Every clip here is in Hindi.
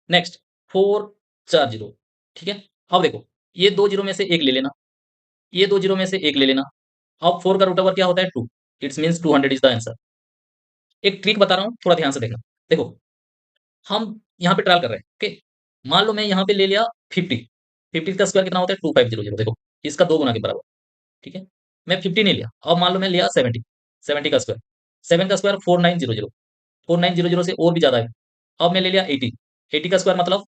नेक्स्ट 4 4 0, ठीक है। अब देखो ये 2 जीरो में से एक ले लेना, ये 2 जीरो में से एक ले लेना। अब 4 का रूट ओवर क्या होता है? 2। It's means 200 is the answer. एक ट्रिक बता रहा हूँ, थोड़ा ध्यान से देखना। देखो हम यहाँ पे ट्रायल कर रहे हैं, ओके। मान लो मैं यहाँ पे ले लिया 50। 50 का स्क्वायर कितना होता है? 2500। देखो इसका 2 गुना के बराबर, ठीक है। मैं 50 नहीं लिया। अब मान लो मैं लिया 70। 70 का स्क्वायर, 7 का स्क्वायर 4900। 4900 से और भी ज्यादा है। अब मैं ले लिया 80। 80 का स्क्वायर मतलब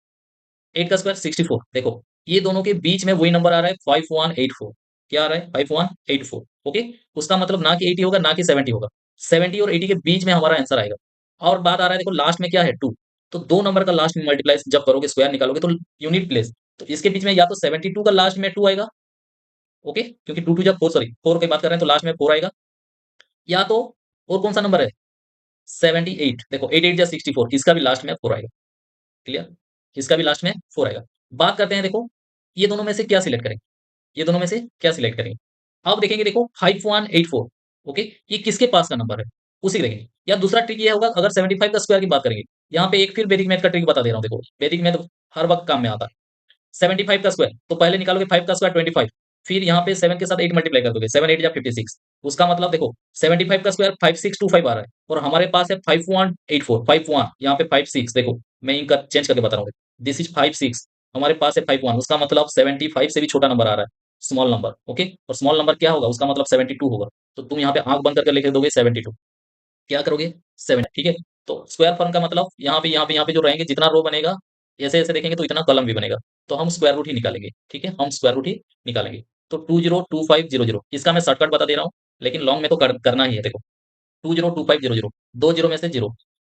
8 का स्क्वायर 64। देखो ये दोनों के बीच में वही नंबर आ रहा है 5184। क्या आ रहा है? 5184। ओके। उसका मतलब ना कि 80 होगा ना कि 70 होगा। 70 और 80 के बीच में हमारा आंसर आएगा। और बात आ रहा है, देखो लास्ट में क्या है? 2। तो दो नंबर का लास्ट में मल्टीप्लाई जब करोगे, स्क्वायर निकालोगे, तो यूनिट प्लेस। तो इसके बीच में या तो 72 का लास्ट में 2 आएगा, ओके, क्योंकि 2 2 जब 4, सॉरी 4 की बात कर रहे हैं तो लास्ट में 4 आएगा। या तो और कौन सा नंबर है? 78। देखो 8 8 जा 64, इसका भी लास्ट में 4 आएगा। क्लियर? इसका भी लास्ट में 4 आएगा। बात करते हैं, देखो ये दोनों में से क्या सिलेक्ट करेंगे? ये दोनों में से क्या सिलेक्ट करेंगे? अब देखेंगे, देखो 5184, ओके, ये किसके पास का नंबर है? उसी को देखेंगे। या दूसरा ट्रिक ये होगा, अगर 75 का स्क्वायर की बात करेंगे, यहाँ पे एक फिर वैदिक मैथ का ट्रिक बता दे रहा हूँ। देखो वैदिक मैथ हर वक्त काम में आता है। 75 का स्क्वायर तो पहले निकालोगे 5 का स्क्वायर 25। फिर यहाँ पे 7 के साथ 8 मल्टीप्लाई कर दोगे, 7 8 या 56। उसका मतलब देखो 75 का स्क्वायर 5625 आ रहा है, और हमारे पास है 5184। 51 यहाँ पे 56, देखो मैं इनका चेंज करके बता रहा हूँ। दिस इज 56, हमारे पास है 51, उसका मतलब 75 से भी छोटा नंबर आ रहा है, स्मॉल नंबर, ओके। और स्मॉल नंबर क्या होगा? उसका मतलब 72 होगा। तो तुम यहाँ पे आंख बंद करके लिख दोगे 72। क्या करोगे? 7, ठीक है। तो स्क्वायर फॉर्म का मतलब यहाँ पे जो रहेंगे, जितना रो बनेगा, ऐसे ऐसे देखेंगे तो इतना कॉलम भी बनेगा। तो हम स्क्वायर रूट ही निकालेंगे, ठीक है, हम स्क्वायर रूट ही निकालेंगे। तो 202500, इसका मैं शॉर्टकट बता दे रहा हूँ, लेकिन लॉन्ग में तो करना ही है। देखो 202500, 2 जीरो में से जीरो।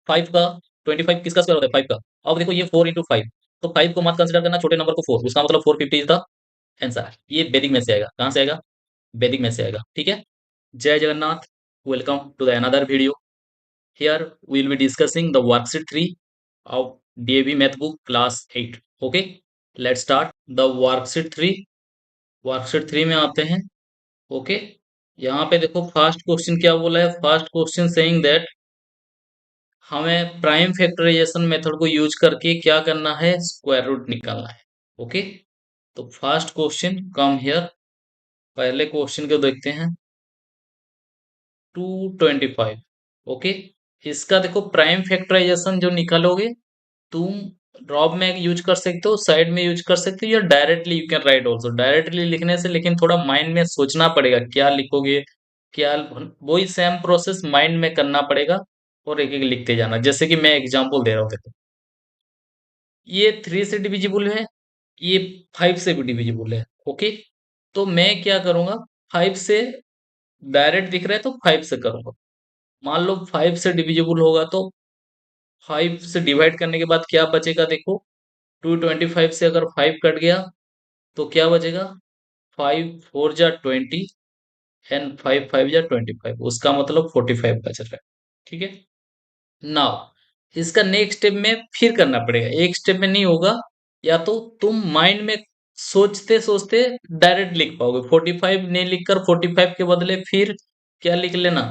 5 का 25 किसका स्क्वायर होता है? 5 का। अब देखो ये 4 × 5, तो 5 को मत कंसिडर करना, छोटे नंबर को 4, उसका मतलब 450 इज द आंसर। ये वैदिक में से आएगा। कहाँ से आएगा? वैदिक में से आएगा, ठीक है। जय Jagannath. Welcome to the another video. Here we will be discussing the worksheet 3 of DAV Math Book Class 8. Okay, let's start the worksheet 3. Worksheet 3 में आते हैं, ओके। यहाँ पे देखो फर्स्ट क्वेश्चन क्या बोला है? फर्स्ट क्वेश्चन सेइंग दैट हमें प्राइम फैक्टराइजेशन मेथड को यूज करके क्या करना है? स्क्वायर रूट निकालना है, ओके। तो फर्स्ट क्वेश्चन कम हियर। पहले क्वेश्चन को देखते हैं। 225, ओके। इसका देखो प्राइम फैक्टराइजेशन जो निकालोगे तुम, ड्रॉप में यूज कर सकते हो, साइड में यूज कर सकते हो, या directly you can right also. Directly लिखने से लेकिन थोड़ा माइंड में सोचना पड़ेगा क्या लिखोगे, क्या, वही सेम प्रोसेस माइंड में करना पड़ेगा, और एक एक लिखते जाना। जैसे कि मैं एग्जांपल दे रहा हूँ, देखो ये 3 से डिविजिबल है, ये 5 से भी डिविजिबल है, ओके। तो मैं क्या करूंगा? 5 से डायरेक्ट दिख रहा है तो 5 से करूंगा। मान लो 5 से डिविजिबल होगा तो 5 से डिवाइड करने के बाद क्या बचेगा? देखो 225 से अगर 5 कट गया तो क्या बचेगा? 5 4 जा 20 एंड 5 5 जा 25, उसका मतलब 45 बच रहा है, ठीक है। नाउ इसका नेक्स्ट स्टेप में फिर करना पड़ेगा, एक स्टेप में नहीं होगा। या तो तुम माइंड में सोचते सोचते डायरेक्ट लिख पाओगे, 45 नहीं लिखकर 45 के बदले फिर क्या लिख लेना?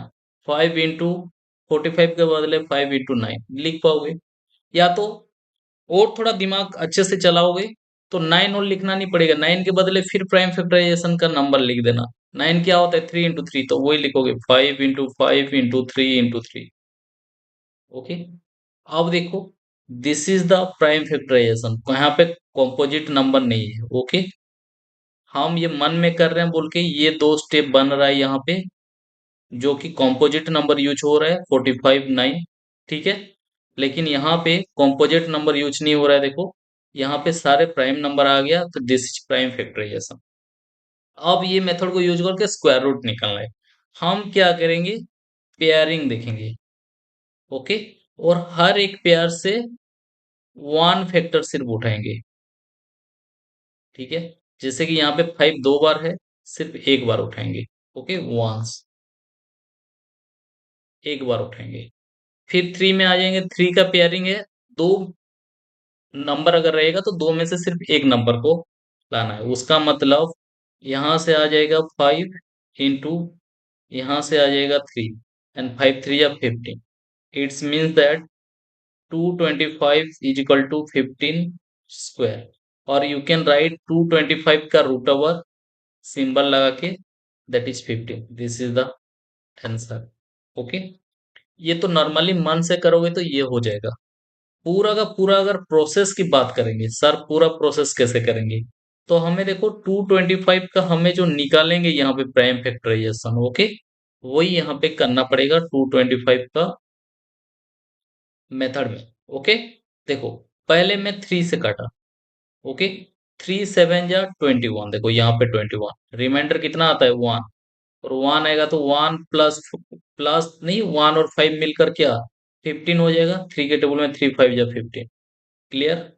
5 × 45 के बदले 5 × 9 लिख पाओगे। या तो और थोड़ा दिमाग अच्छे से चलाओगे तो 9 और लिखना नहीं पड़ेगा, 9 के बदले फिर प्राइम फैक्टराइजेशन का नंबर लिख देना। 9 क्या होता है? 3 × 3, तो वही लिखोगे 5 × 5 × 3 × 3, ओके। अब देखो this is the prime factorization, यहाँ पे कॉम्पोजिट नंबर नहीं है, ओके। हम ये मन में कर रहे हैं बोल के ये दो स्टेप बन रहा है यहाँ पे, जो कि कॉम्पोजिट नंबर यूज हो रहा है 45 9, ठीक है। लेकिन यहाँ पे कॉम्पोजिट नंबर यूज नहीं हो रहा है, देखो यहाँ पे सारे प्राइम नंबर आ गया, तो दिस इज प्राइम फैक्टराइजेशन। अब ये मेथड को यूज करके स्क्वायर रूट निकालना है। हम क्या करेंगे? पेयरिंग देखेंगे, ओके। और हर एक पेयर से वन फैक्टर सिर्फ उठाएंगे, ठीक है। जैसे कि यहाँ पे 5 दो बार है, सिर्फ एक बार उठाएंगे, ओके, वंस, एक बार उठाएंगे। फिर 3 में आ जाएंगे, 3 का पेयरिंग है, दो नंबर अगर रहेगा तो दो में से सिर्फ एक नंबर को लाना है, उसका मतलब यहाँ से आ जाएगा 5 × यहाँ से आ जाएगा 3, एंड 5 3 या 15। It's means that 225 is equal to 15 square, और यू कैन राइट 225 का रूट ओवर सिंबल लगा के, that is 15। This is the answer. Okay, ये तो नॉर्मली मन से करोगे तो ये हो जाएगा। पूरा का पूरा अगर प्रोसेस की बात करेंगे, सर पूरा प्रोसेस कैसे करेंगे, तो हमें देखो 225 का हमें जो निकालेंगे यहाँ पे प्राइम फैक्टराइजेशन, ओके, वही यहाँ पे करना पड़ेगा 225 का मेथड में। ओके, देखो पहले मैं 3 से काटा। ओके, 3 7 जा 21, देखो यहाँ पे 21, रिमाइंडर कितना आता है 1, और 1 आएगा तो 1 प्लस प्लस नहीं, 1 और 5 मिलकर क्या 15 हो जाएगा, 3 के टेबल में 3 5 जा 15। क्लियर।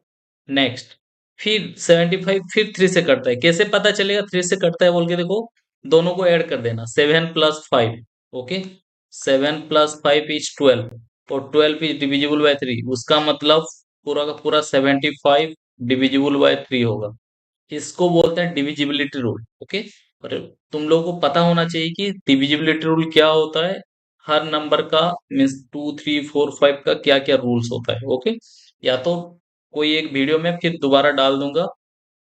नेक्स्ट, फिर 75 फिर 3 से कटता है, कैसे पता चलेगा 3 से कटता है बोल के, देखो दोनों को ऐड कर देना, 7 + 5। ओके, 7 + 5 इज 12, और 12 इज डिविजिबल बाय 3, उसका मतलब पूरा का पूरा 75 डिविजिबल बाय 3 होगा। इसको बोलते हैं डिविजिबिलिटी रूल। ओके, और तुम लोगों को पता होना चाहिए कि डिविजिबिलिटी रूल क्या होता है, हर नंबर का मीन्स 2 3 4 5 का क्या क्या रूल्स होता है। ओके, या तो कोई एक वीडियो में फिर दोबारा डाल दूंगा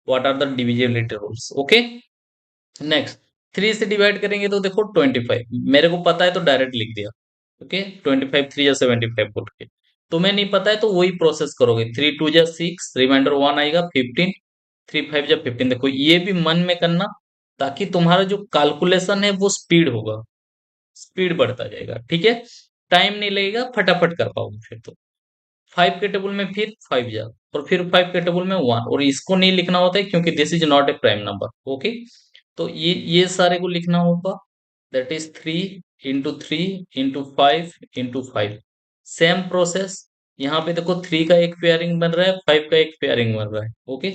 what are the divisibility rules. Okay, next, 3 से डिवाइड करेंगे तो देखो 25, मेरे को पता है तो डायरेक्ट लिख दिया। ओके, 25 3 जा 75 बोल के, तुम्हें नहीं पता है तो वही प्रोसेस करोगे, 3 2 जा 6, रिमाइंडर 1 आएगा 15, 3 5 जा 15। देखो ये भी मन में करना, ताकि तुम्हारा जो कैलकुलेशन है वो स्पीड होगा, स्पीड बढ़ता जाएगा। ठीक है, टाइम नहीं लगेगा, फटाफट कर पाओगे फिर तो। 5 के टेबल में फिर 5 जा, और फिर 5 के टेबल में 1, और इसको नहीं लिखना होता है क्योंकि this is not a prime number. Okay, तो ये सारे को लिखना होगा, दैट इज 3 × 3 × 5 × 5। सेम प्रोसेस, यहाँ पे देखो 3 का एक पेयरिंग बन रहा है, 5 का एक पेयरिंग बन रहा है। ओके,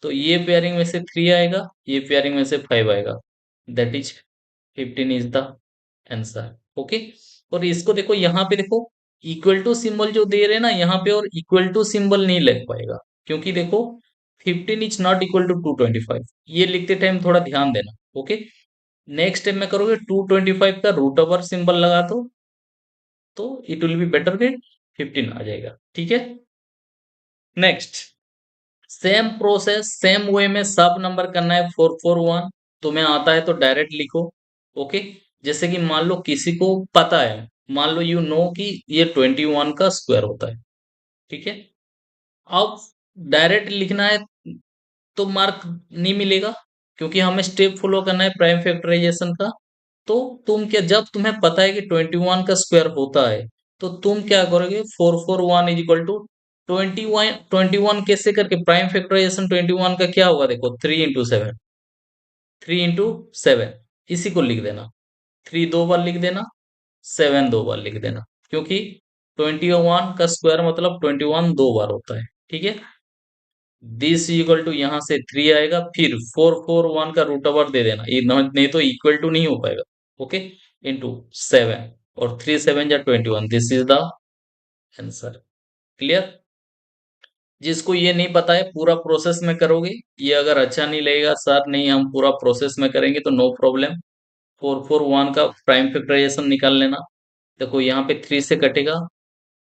तो ये पेयरिंग में से 3 आएगा, ये पेयरिंग में से 5 आएगा, that is 15 is the answer. Okay, और इसको देखो यहाँ पे देखो इक्वल टू सिंबल जो दे रहे हैं ना यहाँ पे, और इक्वल टू सिंबल नहीं लग पाएगा, क्योंकि देखो 15 इज नॉट इक्वल टू 225, ये लिखते टाइम थोड़ा ध्यान देना। ओके, नेक्स्ट स्टेप में करोगे 225 का रूट ओवर सिंबल लगा दो, तो it will be better than 15 आ जाएगा। ठीक है, next, same process same way में सब नंबर करना है 4 4 1, तुम्हें आता है तो डायरेक्ट लिखो। ओके, जैसे कि मान लो किसी को पता है, मान लो यू नो कि ये 21 का स्क्वायर होता है। ठीक है, अब डायरेक्ट लिखना है तो मार्क नहीं मिलेगा, क्योंकि हमें स्टेप फॉलो करना है प्राइम फैक्टराइजेशन का। तो तुम क्या, जब तुम्हें पता है कि 21 का स्क्वायर होता है, तो तुम क्या करोगे, 4 4 1 इज इक्वल टू 21 कैसे करके, प्राइम फैक्टराइजेशन 21 का क्या होगा, देखो 3 × 7, 3 × 7, इसी को लिख देना, 3 दो बार लिख देना, 7 दो बार लिख देना, क्योंकि 21 का स्क्वायर मतलब 21 दो बार होता है। ठीक है, दिस इक्वल टू यहाँ से 3 आएगा, फिर 4 4 1 का रूट ओवर दे देना, ये नहीं तो इक्वल टू नहीं हो पाएगा। ओके, इंटू 7, और 3 7 जा 21, this is the answer. Clear. जिसको ये नहीं पता है पूरा प्रोसेस में करोगे, ये अगर अच्छा नहीं लगेगा सर नहीं हम पूरा प्रोसेस में करेंगे, तो नो प्रॉब्लम, 4 4 1 का प्राइम फैक्टराइजेशन निकाल लेना। देखो यहाँ पे 3 से कटेगा,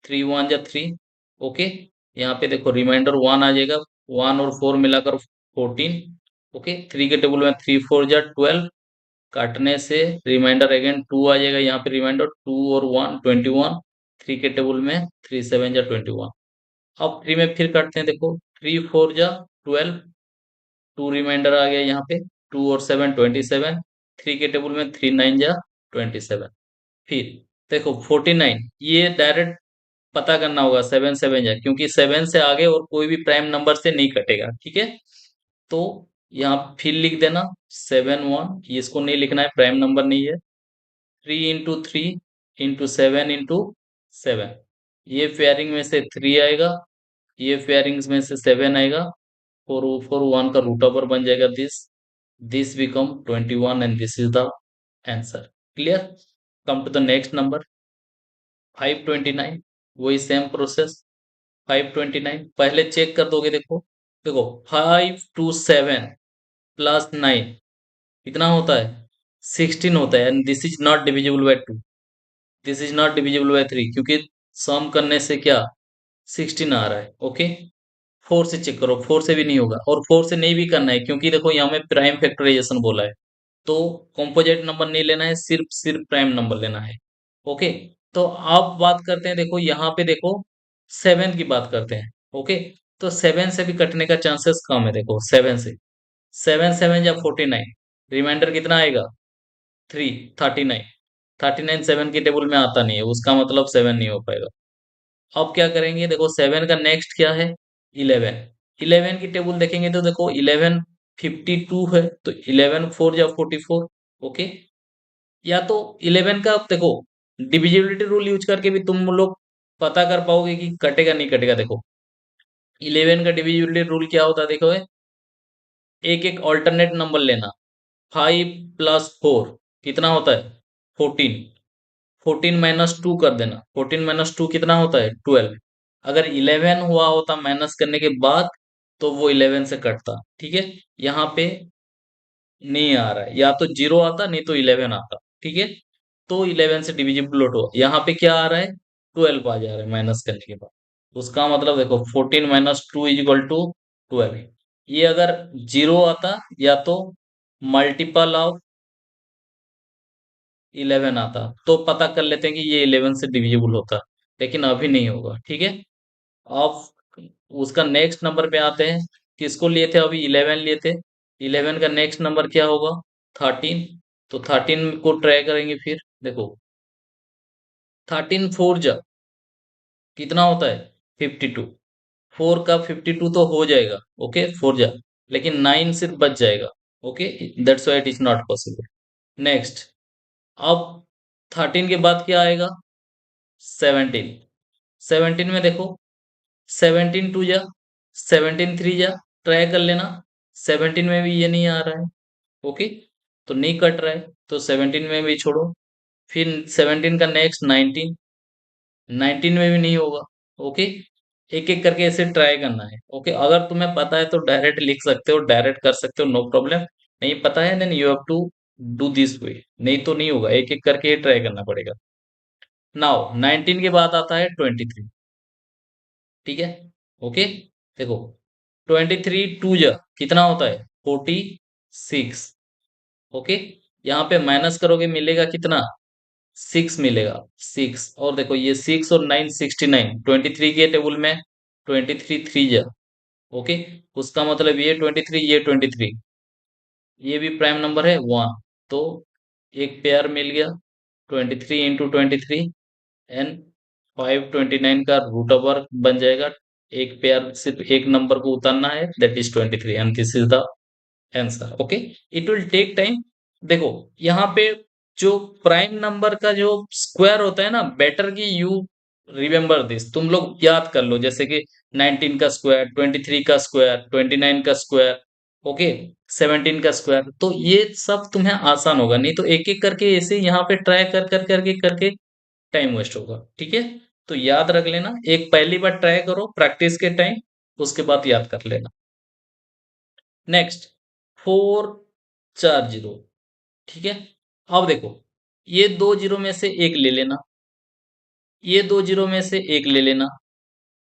3 1 जा 3। ओके, यहाँ पे देखो रिमाइंडर 1 आ जाएगा, 1 और 4 मिलाकर 14। ओके, 3 के टेबल में 3 4 जा 12, काटने से रिमाइंडर अगेन 2 आ जाएगा, यहाँ पे रिमाइंडर 2 और 1 21, 3 के टेबल में 3 7 जा 21। अब 3 में फिर काटते हैं, देखो 3 4 जा 12, 2 रिमाइंडर आ गया यहाँ पे, 2 और 7 27, 3 के टेबल में 3 9 जा 27। फिर देखो 49, ये डायरेक्ट पता करना होगा 7 7 जा, क्योंकि 7 से आगे और कोई भी प्राइम नंबर से नहीं कटेगा। ठीक है, तो यहाँ फिर लिख देना 7 1, ये इसको नहीं लिखना है, प्राइम नंबर नहीं है। 3 × 3 × 7 × 7, ये पेयरिंग में से 3 आएगा, ये पेयरिंग्स में से 7 आएगा, 4 4 1 का रूट ओवर बन जाएगा this, this become 21, and this is the answer. Clear. Come to the next number 529, वही सेम प्रोसेस। 529 पहले चेक कर दोगे, देखो देखो 5 2 7 + 9 कितना होता है, 16 होता है, and this is not divisible by 2, this is not divisible by 3, क्योंकि सम करने से क्या 16 आ रहा है। ओके, 4 से चेक करो, 4 से भी नहीं होगा, और 4 से नहीं भी करना है क्योंकि देखो यहाँ में प्राइम फैक्टराइजेशन बोला है, तो कॉम्पोजिट नंबर नहीं लेना है, सिर्फ सिर्फ प्राइम नंबर लेना है। ओके, तो अब बात करते हैं, देखो यहाँ पे देखो 7 की बात करते हैं। ओके, तो 7 से भी कटने का चांसेस कम है, देखो 7 से, 7 या 49, रिमाइंडर कितना आएगा, 3, 39, 39 7 की टेबल में आता नहीं है, उसका मतलब 7 नहीं हो पाएगा। अब क्या करेंगे, देखो 7 का नेक्स्ट क्या है, 11, 11 की टेबल देखेंगे तो देखो 11 52 है, तो 11 4 या 44। ओके, या तो 11 का देखो डिविजिबिलिटी रूल यूज करके भी तुम लोग पता कर पाओगे कि कटेगा नहीं कटेगा। देखो 11 का डिविजिबिलिटी रूल क्या होता है, देखो एक एक ऑल्टरनेट नंबर लेना, 5 प्लस 4 कितना होता है, 14, 14 माइनस 2 कर देना, 14 माइनस 2 कितना होता है, 12। अगर 11 हुआ होता माइनस करने के बाद तो वो 11 से कटता। ठीक है, यहाँ पे नहीं आ रहा है, या तो 0 आता नहीं तो 11 आता। ठीक है, तो 11 से डिविजिबल हो, यहाँ पे क्या आ रहा है, 12 आ जा रहा है माइनस करने के बाद। उसका मतलब देखो 14 माइनस 2 इज इक्वल टू 12। ये अगर 0 आता या तो मल्टीपल ऑफ 11 आता तो पता कर लेते हैं कि ये 11 से डिविजिबल होता, लेकिन अभी नहीं होगा। ठीक है, अब उसका नेक्स्ट नंबर पे आते हैं, किसको लिए थे, अभी 11 लिए थे, 11 का नेक्स्ट नंबर क्या होगा, 13। तो 13 को ट्राई करेंगे, फिर देखो 13 4 जा कितना होता है, 52, 4 का 52 तो हो जाएगा। ओके, 4 जा, लेकिन 9 सिर्फ बच जाएगा। Okay, that's why it is not possible. Next, अब 13 के बाद क्या आएगा, 17, 17 में देखो 17 2 जा, 17 3 जा, ट्राई कर लेना, 17 में भी ये नहीं आ रहा है। ओके, तो नहीं कट रहा है, तो 17 में भी छोड़ो। फिर 17 का नेक्स्ट 19, 19 में भी नहीं होगा। ओके, एक एक करके ऐसे ट्राई करना है। ओके, अगर तुम्हें पता है तो डायरेक्ट लिख सकते हो, डायरेक्ट कर सकते हो, नो प्रॉब्लम। नहीं पता है then you have to do this way, नहीं तो नहीं होगा, एक एक करके ट्राई करना पड़ेगा। नाउ 19 के बाद आता है 23। ठीक है, ओके, देखो 23 2 जा कितना होता है, 46। ओके, यहाँ पे माइनस करोगे मिलेगा कितना, 6 मिलेगा, 6। और देखो ये 6 और 9 69, 23 के टेबल में 23 3 जा। ओके, उसका मतलब ये 23 ये 23, ये भी प्राइम नंबर है 1, तो एक पेयर मिल गया, 23 इंटू 23 एंड 529 का रूट ओवर बन जाएगा। एक पेयर सिर्फ एक नंबर को उतारना है, that is 23, and this is the answer. Okay, it will take time. देखो यहाँ पे जो प्राइम नंबर का जो स्क्वायर होता है ना, बेटर कि यू रिमेम्बर दिस, तुम लोग याद कर लो, जैसे कि 19 का स्क्वायर, 23 का स्क्वायर, 29 का स्क्वायर, ओके, 17 का स्क्वायर, तो ये सब तुम्हें आसान होगा। नहीं तो एक एक करके ऐसे यहाँ पे ट्राई कर कर करके करके टाइम वेस्ट होगा। ठीक है, तो याद रख लेना, एक पहली बार ट्राई करो प्रैक्टिस के टाइम, उसके बाद याद कर लेना। नेक्स्ट, 4 4 0। ठीक है, अब देखो ये दो जीरो में से एक ले लेना, ये दो जीरो में से एक ले लेना।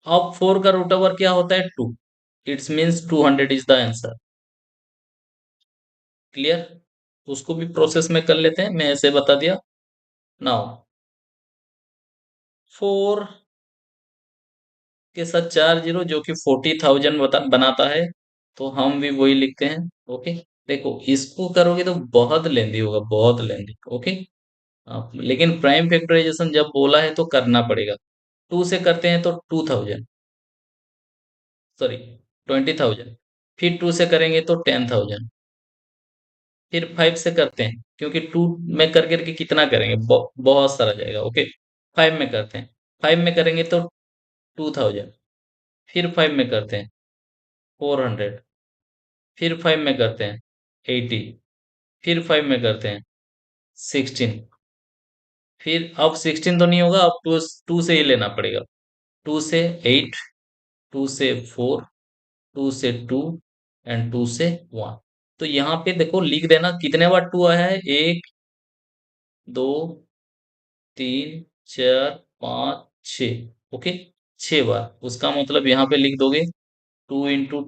अब 4 का रूट ओवर क्या होता है, 2, it's means 200 is the answer. Clear, उसको भी प्रोसेस में कर लेते हैं, मैं ऐसे बता दिया। नाउ 4 के साथ 4 0 जो कि 40,000 बनाता है, तो हम भी वही लिखते हैं। ओके, देखो इसको करोगे तो बहुत लेंदी होगा, बहुत लेंदी। ओके, लेकिन प्राइम फैक्टराइजेशन जब बोला है तो करना पड़ेगा। 2 से करते हैं तो 2000, सॉरी 20,000, फिर 2 से करेंगे तो 10,000, फिर 5 से करते हैं, क्योंकि 2 में कर करके कितना करेंगे, बहुत सारा जाएगा। ओके, 5 में करते हैं, 5 में करेंगे तो 2000, फिर 5 में करते हैं 400, फिर 5 में करते हैं 80, फिर 5 में करते हैं 16, फिर अब 16 तो नहीं होगा, अब 2 से ही लेना पड़ेगा, 2 से 8, 2 से 4, 2 से 2 एंड 2 से 1। तो यहाँ पे देखो लिख देना कितने बार 2 आया है, 1 2 3 4 5 6। ओके, 6 बार, उसका मतलब यहाँ पे लिख दोगे 2 × 2,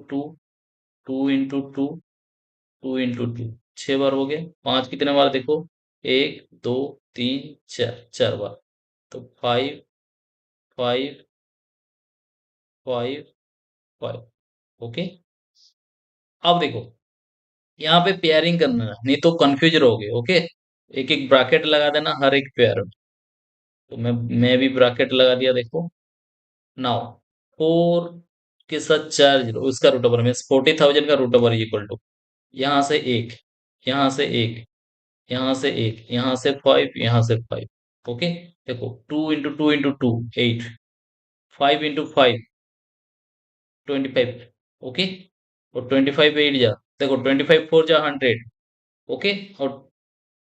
2 × 2, 2 × 2, 6 बार हो गए। 5 कितने बार देखो, 1 2 3 4, 4 बार। तो 5 5 5 5। ओके, अब देखो यहाँ पे पेयरिंग करना है, नहीं तो कंफ्यूज रहोगे। ओके, एक एक ब्रैकेट लगा देना हर एक पेयर में। तो मैं भी ब्रैकेट लगा दिया, देखो। नाउ 4 के साथ 4 जीरो, उसका रूट ओवर मीन्स 40,000 का रूट ओवर इक्वल टू, यहाँ से एक, यहाँ से एक, यहाँ से एक, यहाँ से 5, यहाँ से 5। ओके, देखो 2 × 2 × 2 8, 5 × 5 25। ओके, और 25 8 जा, देखो 25 4 जा 100। ओके, और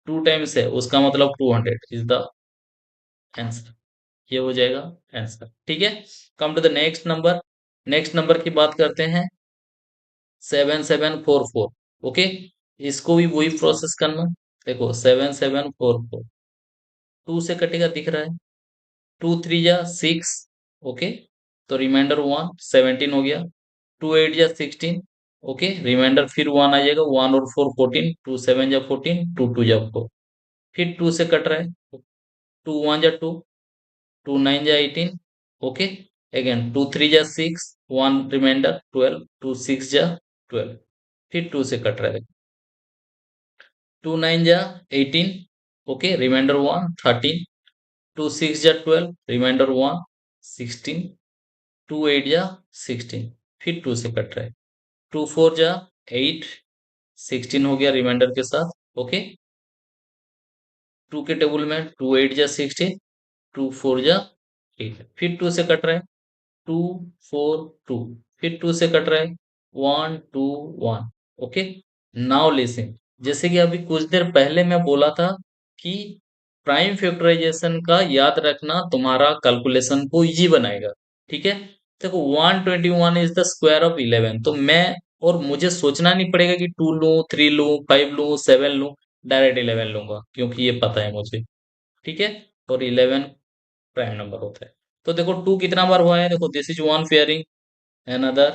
2 टाइम्स है, उसका मतलब 200 इज द आंसर। ये हो जाएगा आंसर। ठीक है, come to the next number. Next number की बात करते हैं, 7744। ओके, इसको भी वही प्रोसेस करना। देखो 7744, 2 से कटेगा दिख रहा है, 2 3 जा 6। ओके, तो रिमाइंडर 1 17 हो गया। 2 8 जा 16। ओके, रिमाइंडर फिर 1 आ जाएगा, 1 और 4 14, 2 7 जा 14, 2 2 जा 4। फिर 2 से कट रहा है, 2 1 जा 2, 2 9 जा 18। ओके, अगेन 2 3 जा 6, 1 रिमाइंडर 12, 2 6 जा 12। फिर 2 से कट रहा है, 2 9 जा 18। ओके, रिमाइंडर 1 13, 2 6 जा 12, रिमाइंडर 1 16, 2 8 जा 16। फिर 2 से कट रहा है, 2 4 जा 8, 16 हो गया रिमाइंडर के साथ। ओके, 2 के टेबल में 2 8 जा 16, 2 4 जा 8। फिर 2 से कट रहा है, 2 4 2। फिर 2 से कट रहा है, 1 2 1। ओके, नाउ लिसन, जैसे कि अभी कुछ देर पहले मैं बोला था कि प्राइम फैक्टराइजेशन का याद रखना तुम्हारा कैलकुलेशन को इजी बनाएगा। ठीक है, देखो 121 इज द स्क्वायर ऑफ 11, तो मैं और मुझे सोचना नहीं पड़ेगा कि 2 लूं, 3 लूं, 5 लूं, 7 लूं, डायरेक्ट 11 लूंगा, क्योंकि ये पता है मुझे। ठीक है, और 11 प्राइम नंबर होता है। तो देखो 2 कितना बार हुआ है, देखो this is one pairing, another,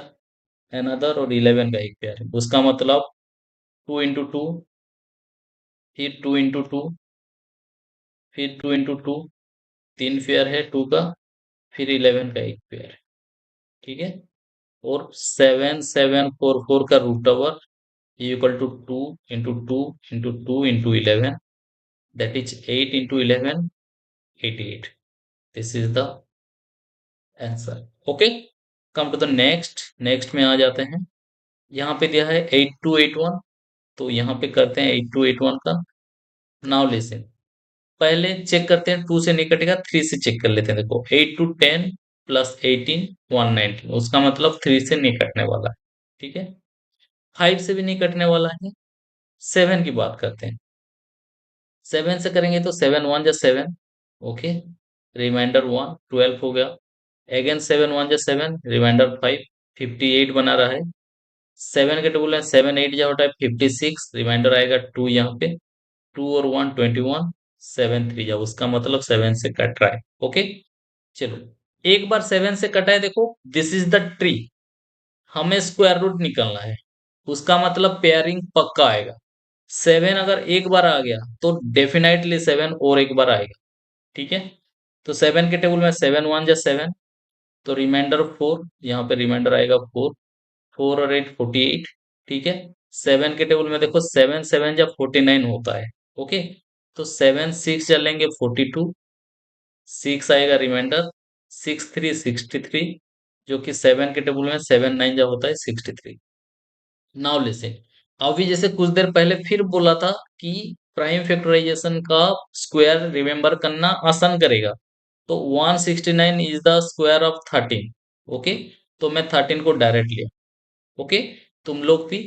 another, और 11 का एक पेयरिंग, उसका मतलब 2 × 2, फिर 2 × 2, फिर 2 × 2, 3 पेयर है 2 का, फिर 11 का एक पेयर है। ठीक है, और 7744 का root over equal to 2 × 2 × 2 × 11, that is 8 × 11, 88। This is the answer. Okay, come to the next. Next में आ जाते हैं, यहाँ पे दिया है 8281, तो यहाँ पे करते हैं 8281 का। नाउ लिसन, पहले चेक करते हैं, 2 से नहीं कटेगा, 3 से चेक कर लेते हैं। देखो 8 2 10 प्लस 18 119, उसका मतलब 3 से नहीं कटने वाला है। ठीक है, 5 से भी नहीं कटने वाला है। 7 की बात करते हैं, 7 से करेंगे तो 7 1 जा 7। ओके, रिमाइंडर 1 12 हो गया। अगेन 7 1 जा 7, रिमाइंडर 5, 58 बना रहा है। 7 के टेबल में 7 8 जा होता है 56, रिमाइंडर आएगा 2 यहाँ पे, 2 और 1 21, 7 3 जा, उसका मतलब 7 से कट रहा है। ओके, चलो एक बार 7 से कटा है, देखो दिस इज द ट्री, हमें स्क्वायर रूट निकालना है, उसका मतलब पेयरिंग पक्का आएगा। 7 अगर एक बार आ गया तो डेफिनेटली 7 और एक बार आएगा। ठीक है, तो 7 के टेबल में 7 1 जा 7, तो रिमाइंडर 4, यहाँ पे रिमाइंडर आएगा 4, 4 और 8 48। ठीक है, 7 के टेबल में देखो 7 7 जा 49 होता है। ओके, तो 7 6 चलेंगे 42, 6 आएगा रिमाइंडर, 6 3 63, जो कि 7 के टेबल में 7 9 जा होता है 63। नाउ लिसन, अभी जैसे कुछ देर पहले फिर बोला था कि प्राइम फैक्टराइजेशन का स्क्वायर रिमेम्बर करना आसान करेगा। तो 169 is the square of 13। Okay, तो मैं 13 को डायरेक्ट लिया। ओके, तुम लोग भी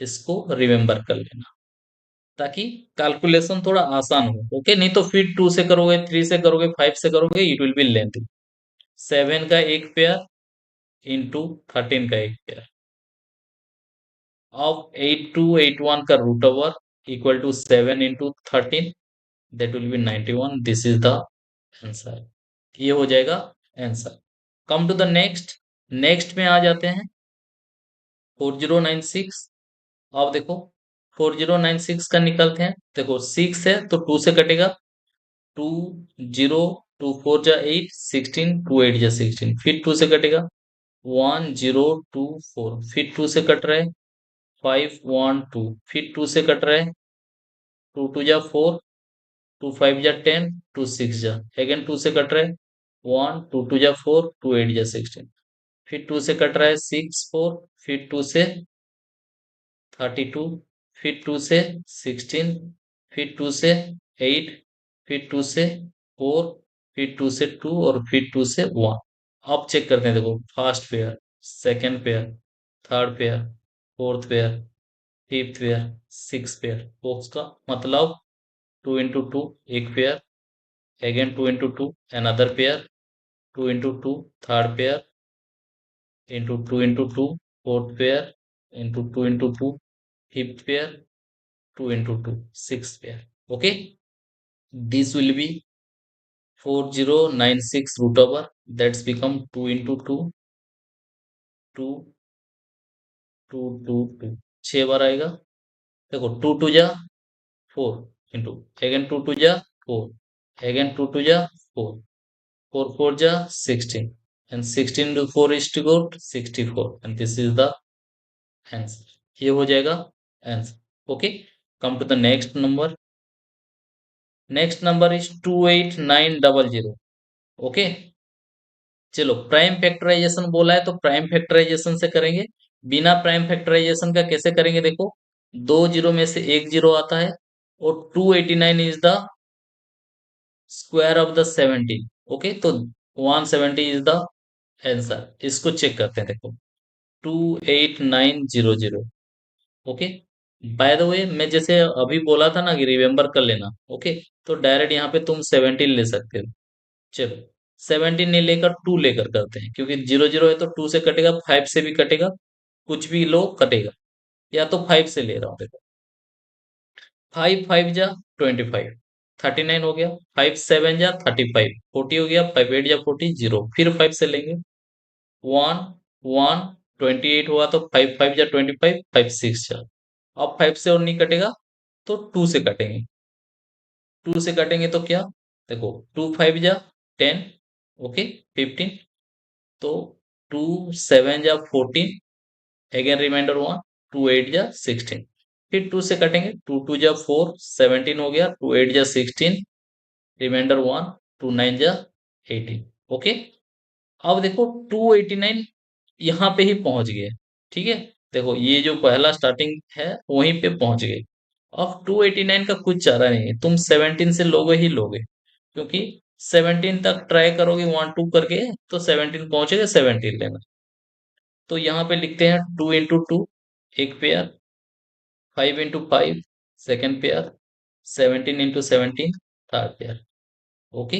इसको रिमेम्बर कर लेना, ताकि कैलकुलेशन थोड़ा आसान हो। ओके, नहीं तो फिर 2 से करोगे, 3 से करोगे, 5 से करोगे, इट विल बी लेंथी। 7 का एक पेयर इंटू 13 का एक पेयर ऑफ 8281 का root over equal to 7 × 13, that will be 91। This is the answer, ये हो जाएगा answer. Come to the next, next में आ जाते हैं 4096। अब देखो 4096 का निकलते हैं, देखो 6 है तो 2 से कटेगा, 2 0, 2 4 जा 8, 16, 2 8 जा 16, फिर 2 से कटेगा, 1 0 2 4, फिर 2 से कट रहा है, 5 1 2, फिर 2 से कट रहा है, 2 2 जा 4, 2 5 जा 10, 2 6 जा, अगेन 2 से कट रहा है, 1 2 2 जा 4, 2 8 जा 16, फिर 2 से कट रहा है, 6 4, फिर 2 से 32, फिर 2 से 16, फिर 2 से 8, फिर 2 से 4, फिर 2 से 2 और फिर 2 से 1। अब चेक करते हैं, देखो first pair, second pair, third pair, fourth pair, fifth pair, six pair, box का मतलब 2 into 2 एक pair, again 2 into 2 another pair, 2 into 2 third pair, into 2 into 2 fourth pair, into 2 into 2 fifth pair, 2 into 2 sixth pair. Okay, this will be 4096 root over, that's become 2 into 2, 2 2 2 2, 6 बार आएगा। देखो 2 2 जा 4 into, again 2 2 जा 4, again 2 2 जा 4, 4 4 जा 16, and 16 into 4 is to go 64, and this is the answer, ये हो जाएगा answer. Okay, come to the next number, next number is 28900। Okay, चलो प्राइम फैक्टराइजेशन बोला है तो प्राइम फैक्टराइजेशन से करेंगे, बिना प्राइम फैक्टराइजेशन का कैसे करेंगे, देखो दो जीरो में से एक जीरो आता है, और 289 is the square of the 17। Okay, तो 170 इज द आंसर। इसको चेक करते हैं, देखो 28900। ओके, बाय द वे मैं जैसे अभी बोला था ना कि रिमेम्बर कर लेना। ओके, तो डायरेक्ट यहाँ पे तुम 17 ले सकते हो। चलो 17 नहीं लेकर 2 लेकर करते हैं, क्योंकि 0 0 है तो 2 से कटेगा, 5 से भी कटेगा, कुछ भी लो कटेगा, या तो 5 से ले रहा हूँ, देखो 5 5 जा 25, 39 हो गया, 5 7 जा 35, 40 हो गया, 5 8 जा 40, 0, फिर 5 से लेंगे, 1 1, 28 हुआ तो 5 5 जा 25, 5 6 जा, अब 5 से और नहीं कटेगा तो 2 से कटेंगे, 2 से कटेंगे तो क्या, देखो 2 5 जा 10, ओके 15, तो 2 7 जा 14, अगेन रिमाइंडर 1, 2 8 जा 16, फिर 2 से कटेंगे, 2 2 जा 4, 17 हो गया, 2 8 जा 16, रिमाइंडर 1, 2 9 जा 18। ओके, अब देखो 289 यहाँ पे ही पहुंच गए, ठीक है, देखो ये जो पहला स्टार्टिंग है वहीं पे पहुंच गए। अब 289 का कुछ चारा नहीं है, तुम 17 से लोगे ही लोगे, क्योंकि 17 तक ट्राई करोगे 1 2 करके तो 17 पहुंचेगा, 17 लेना। तो यहाँ पे लिखते हैं 2 into 2 एक pair, 5 into 5 second pair, 17 into 17 third pair. Okay,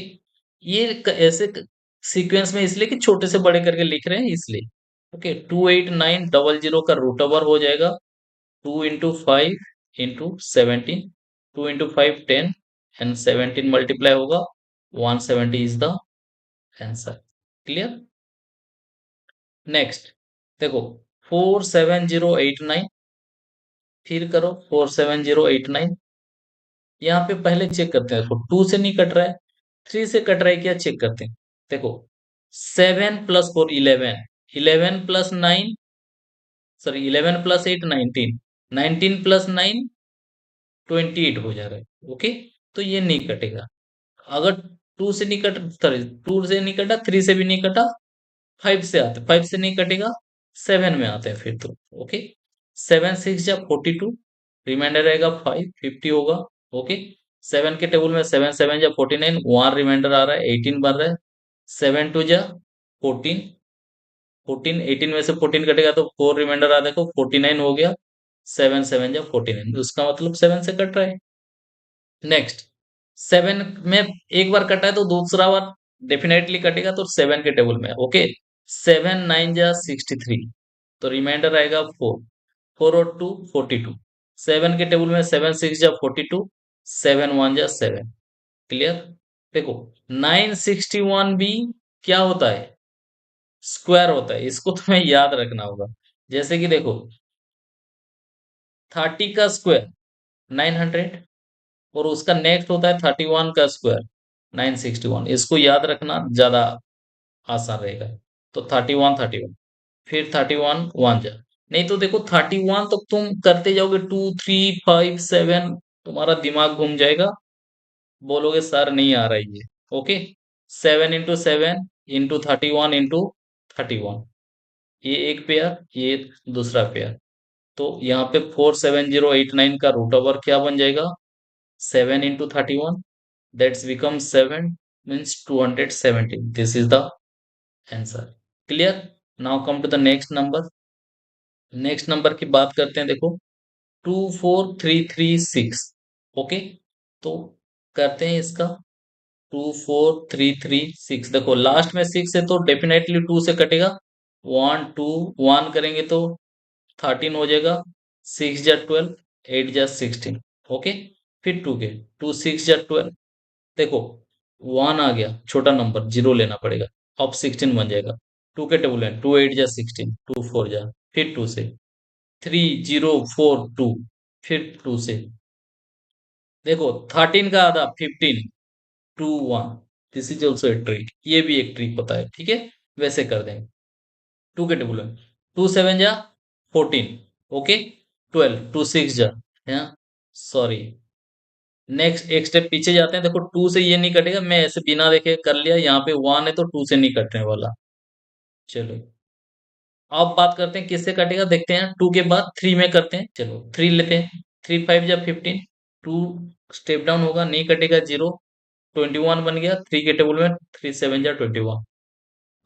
ये ऐसे सीक्वेंस में इसलिए कि छोटे से बड़े करके लिख रहे हैं इसलिए। ओके, 28900 का रूट ओवर हो जाएगा 2 into 5 into 17, 2 into 5 10, and 17 multiply होगा, 170 is the answer. Clear, next देखो 47089, फिर करो 47089, यहाँ पे पहले चेक करते हैं, देखो 2 से नहीं कट रहा है, 3 से कट रहा है क्या, चेक करते हैं। देखो 7 + 4 11, 11 + 9, सॉरी 11 + 8 19, 19 + 9 28 हो जा रहा है। ओके, तो ये नहीं कटेगा, अगर 2 से नहीं कट, सॉरी 2 से नहीं कटा, 3 से भी नहीं कटा, 5 से आते, 5 से नहीं कटेगा, 7 में आते हैं फिर तो। ओके, 7 6 जा 42, रिमाइंडर रहेगा 5, 50 होगा। ओके, 7 के टेबल में 7 7 जा 49, 1 रिमाइंडर आ रहा है, 18 बन रहा है, 7 2 जा 14, 14 18 में से 14 कटेगा तो 4 रिमाइंडर आ, देखो 49 हो गया, 7 7 जा 49, उसका मतलब 7 से कट रहा है। नेक्स्ट 7 में एक बार कटा है तो दूसरा बार डेफिनेटली कटेगा, तो 7 के टेबल में। ओके, 7 9 जा 63, तो रिमाइंडर आएगा 4, 4 और 2 42, 7 के टेबल में 7 6 जा 42, 7 1 जा 7। क्लियर, देखो 961 भी क्या होता है, स्क्वायर होता है, इसको तुम्हें याद रखना होगा। जैसे कि देखो, 30 का स्क्वायर 900, और उसका नेक्स्ट होता है 31 का स्क्वायर 961। इसको याद रखना ज्यादा आसान रहेगा। तो 31 फिर 31 वन जा, नहीं तो देखो 31 तो तुम करते जाओगे 2 3 5 7, तुम्हारा दिमाग घूम जाएगा, बोलोगे सर नहीं आ रहा है ये। ओके, 7 into 7 into 31 into 31, ये एक पेयर, ये दूसरा पेयर। तो यहाँ पे 47089 का रूट ओवर क्या बन जाएगा, 7 into 31, that's become 7, means 217। This is the answer. Clear? Now come to the next number. Next number की बात करते हैं, देखो 24336। ओके, तो करते हैं इसका। 24336, देखो लास्ट में 6 है तो डेफिनेटली 2 से कटेगा। 1 2 1 करेंगे तो 13 हो जाएगा। 6 जा 12, 8 जा 16। ओके, फिर 2 के, 2 6 जा 12, देखो 1 आ गया, छोटा नंबर जीरो लेना पड़ेगा, अब 16 बन जाएगा। 2 के टेबल है, 2 8 जा 16, 2 4 जा, फिर 2 से 3042, फिर 2 से देखो 13 का आधा 15, 2 1। This is also a trick, ये भी एक ट्रिक होता है, ठीक है। वैसे कर देंगे। 2 के टेबल में 2 7 जा 14, ओके, 12, 2 6 जा, सॉरी, नेक्स्ट एक स्टेप पीछे जाते हैं। देखो 2 से ये नहीं कटेगा, मैं ऐसे बिना देखे कर लिया, यहाँ पे 1 है तो 2 से नहीं कटने वाला। चलो, अब बात करते हैं किससे कटेगा, देखते हैं। 2 के बाद 3 में करते हैं, चलो 3 लेते हैं। 3 5 जा 15, 2 स्टेप डाउन होगा, नहीं कटेगा, 0, 21 बन गया 3 के टेबल में। 3 7 जा 21।